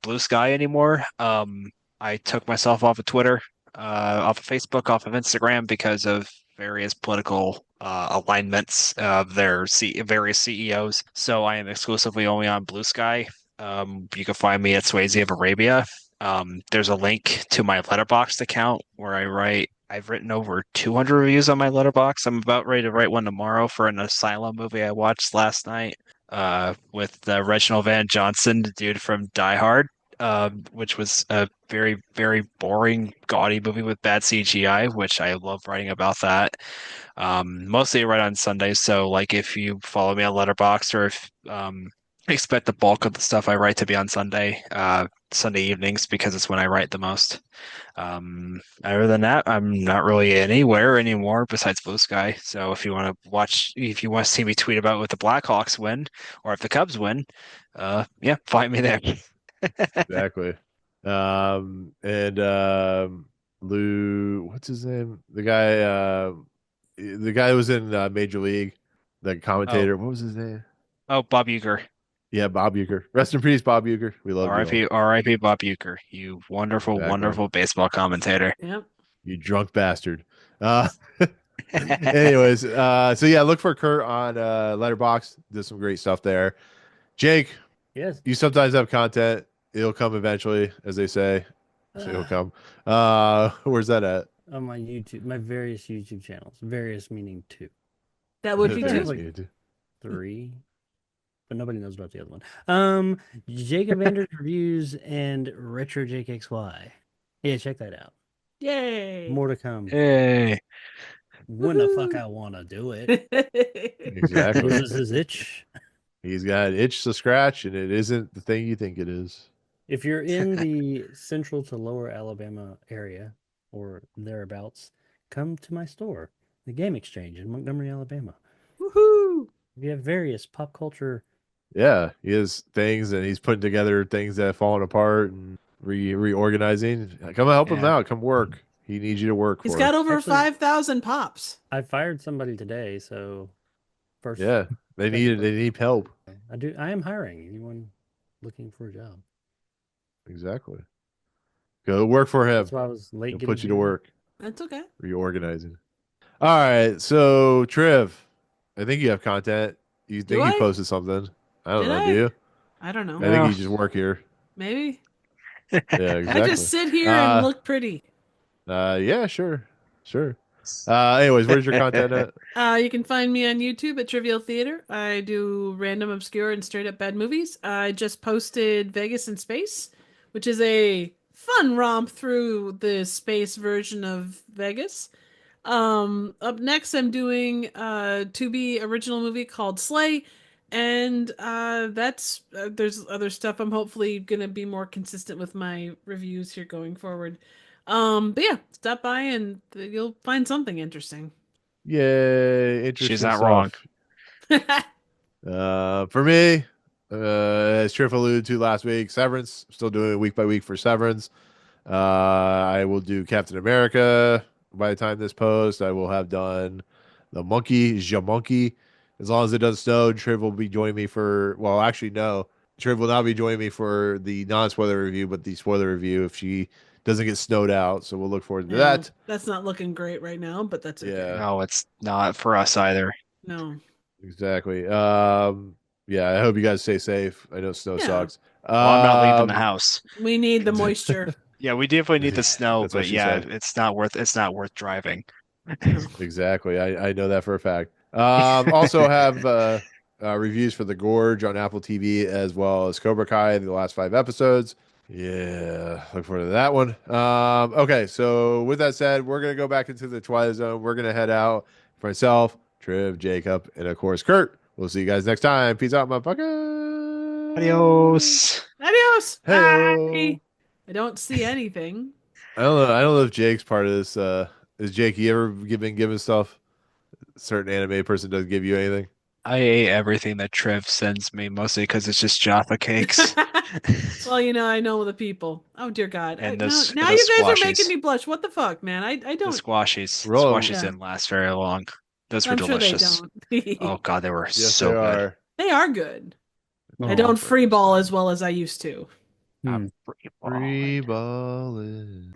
Blue Sky anymore. I took myself off of Twitter, off of Facebook, off of Instagram because of various political alignments of their various CEOs. So I am exclusively only on Blue Sky. You can find me at Swayze of Arabia. There's a link to my Letterboxd account where I've written over 200 reviews on my Letterboxd. I'm about ready to write one tomorrow for an Asylum movie I watched last night with Reginald Van Johnson, the dude from Die Hard, which was a very, very boring, gaudy movie with bad CGI, which I love writing about that. Mostly I write on Sundays, so like if you follow me on Letterboxd or if expect the bulk of the stuff I write to be on Sunday evenings because it's when I write the most. Other than that, I'm not really anywhere anymore besides Blue Sky. So if you want to see me tweet about what the Blackhawks win or if the Cubs win, find me there. Exactly. Lou, what's his name? The guy who was in Major League, the commentator. What was his name? Oh, Bob Uecker. Yeah, Bob Uecker. Rest in peace, Bob Uecker. We love you. R.I.P. Bob Uecker. You wonderful, wonderful baseball commentator. Yep. You drunk bastard. Anyways, so yeah, look for Kurt on Letterboxd. There's some great stuff there. Jake, Yes. you sometimes have content. It'll come eventually, as they say. So it'll come. Where's that at? on my YouTube, my various YouTube channels. Various meaning two, That would be Very Various two. like- media. 3, but nobody knows about the other one. Jacob Anders reviews and Retro JKXY. Yeah, check that out. Yay. More to come. Hey. When the fuck Woohoo. I want to do it. Exactly. This is his itch. He's got an itch to scratch, and it isn't the thing you think it is. If you're in the central to lower Alabama area or thereabouts, come to my store, the Game Exchange in Montgomery, Alabama. Woohoo. We have various pop culture. Yeah, he has things, and he's putting together things that have fallen apart and reorganizing. Come help him Yeah. out. Come work. He needs you to work He's for got him. over Actually- 5,000 pops. I fired somebody today, so first. Yeah, they need help. I am hiring anyone looking for a job. Exactly. Go work for him. That's why I was late. He'll getting put you to here. work. That's okay. Reorganizing. All right, so Triv, I think you have content. You Do think you I? posted something? I don't Did know. I? Do you? I don't know. I think you just work here. Maybe. Yeah, exactly. I just sit here and look pretty. Yeah, sure. Anyways, where's your content at? You can find me on YouTube at Trivial Theater. I do random, obscure, and straight up bad movies. I just posted Vegas in Space, which is a fun romp through the space version of Vegas. Up next, I'm doing a to-be original movie called Slay, and that's there's other stuff. I'm hopefully gonna be more consistent with my reviews here going forward. But yeah, stop by and you'll find something interesting. Yay, interesting She's not stuff. wrong. For me, as Triff alluded to last week, Severance. Still doing it week by week for Severance. I will do Captain America by the time this post. I will have done the Monkey. As long as it doesn't snow, Triv will be joining me for. Well, actually, no. Triv will not be joining me for the non-spoiler review, but the spoiler review if she doesn't get snowed out. So we'll look forward to Yeah, that. that's not looking great right now, but that's okay. Yeah. No, it's not for us either. No. Exactly. Yeah, I hope you guys stay safe. I know snow Yeah. sucks. Well, I'm not leaving the house. We need the moisture. Yeah, we definitely need the snow, That's what but she yeah, said. it's not worth driving. Exactly. I know that for a fact. Also have reviews for The Gorge on Apple TV as well as Cobra Kai, the last 5 episodes. Yeah, look forward to that one. Okay, so with that said, we're going to go back into the Twilight Zone. We're going to head out for myself, Triv, Jacob, and of course, Kurt. We'll see you guys next time. Peace out, motherfucker. Adios. Adios. Hey-o. Bye. I don't see anything. I don't know if Jake's part of this. Is Jake, you ever been given stuff? A certain anime person doesn't give you anything? I ate everything that Trev sends me, mostly because it's just Jaffa cakes. Well, I know the people. Oh dear God! And now the now you guys are making squashies. me blush. What the fuck, man? I The don't. squashies. Roll 'em. Squashies Yeah. didn't last very long. Those were I'm sure they delicious. don't. Oh God, they were Yes, so they good. are. They are good. I Oh, don't free ball as well as I used to. hmm. I'm free balling. Free balling.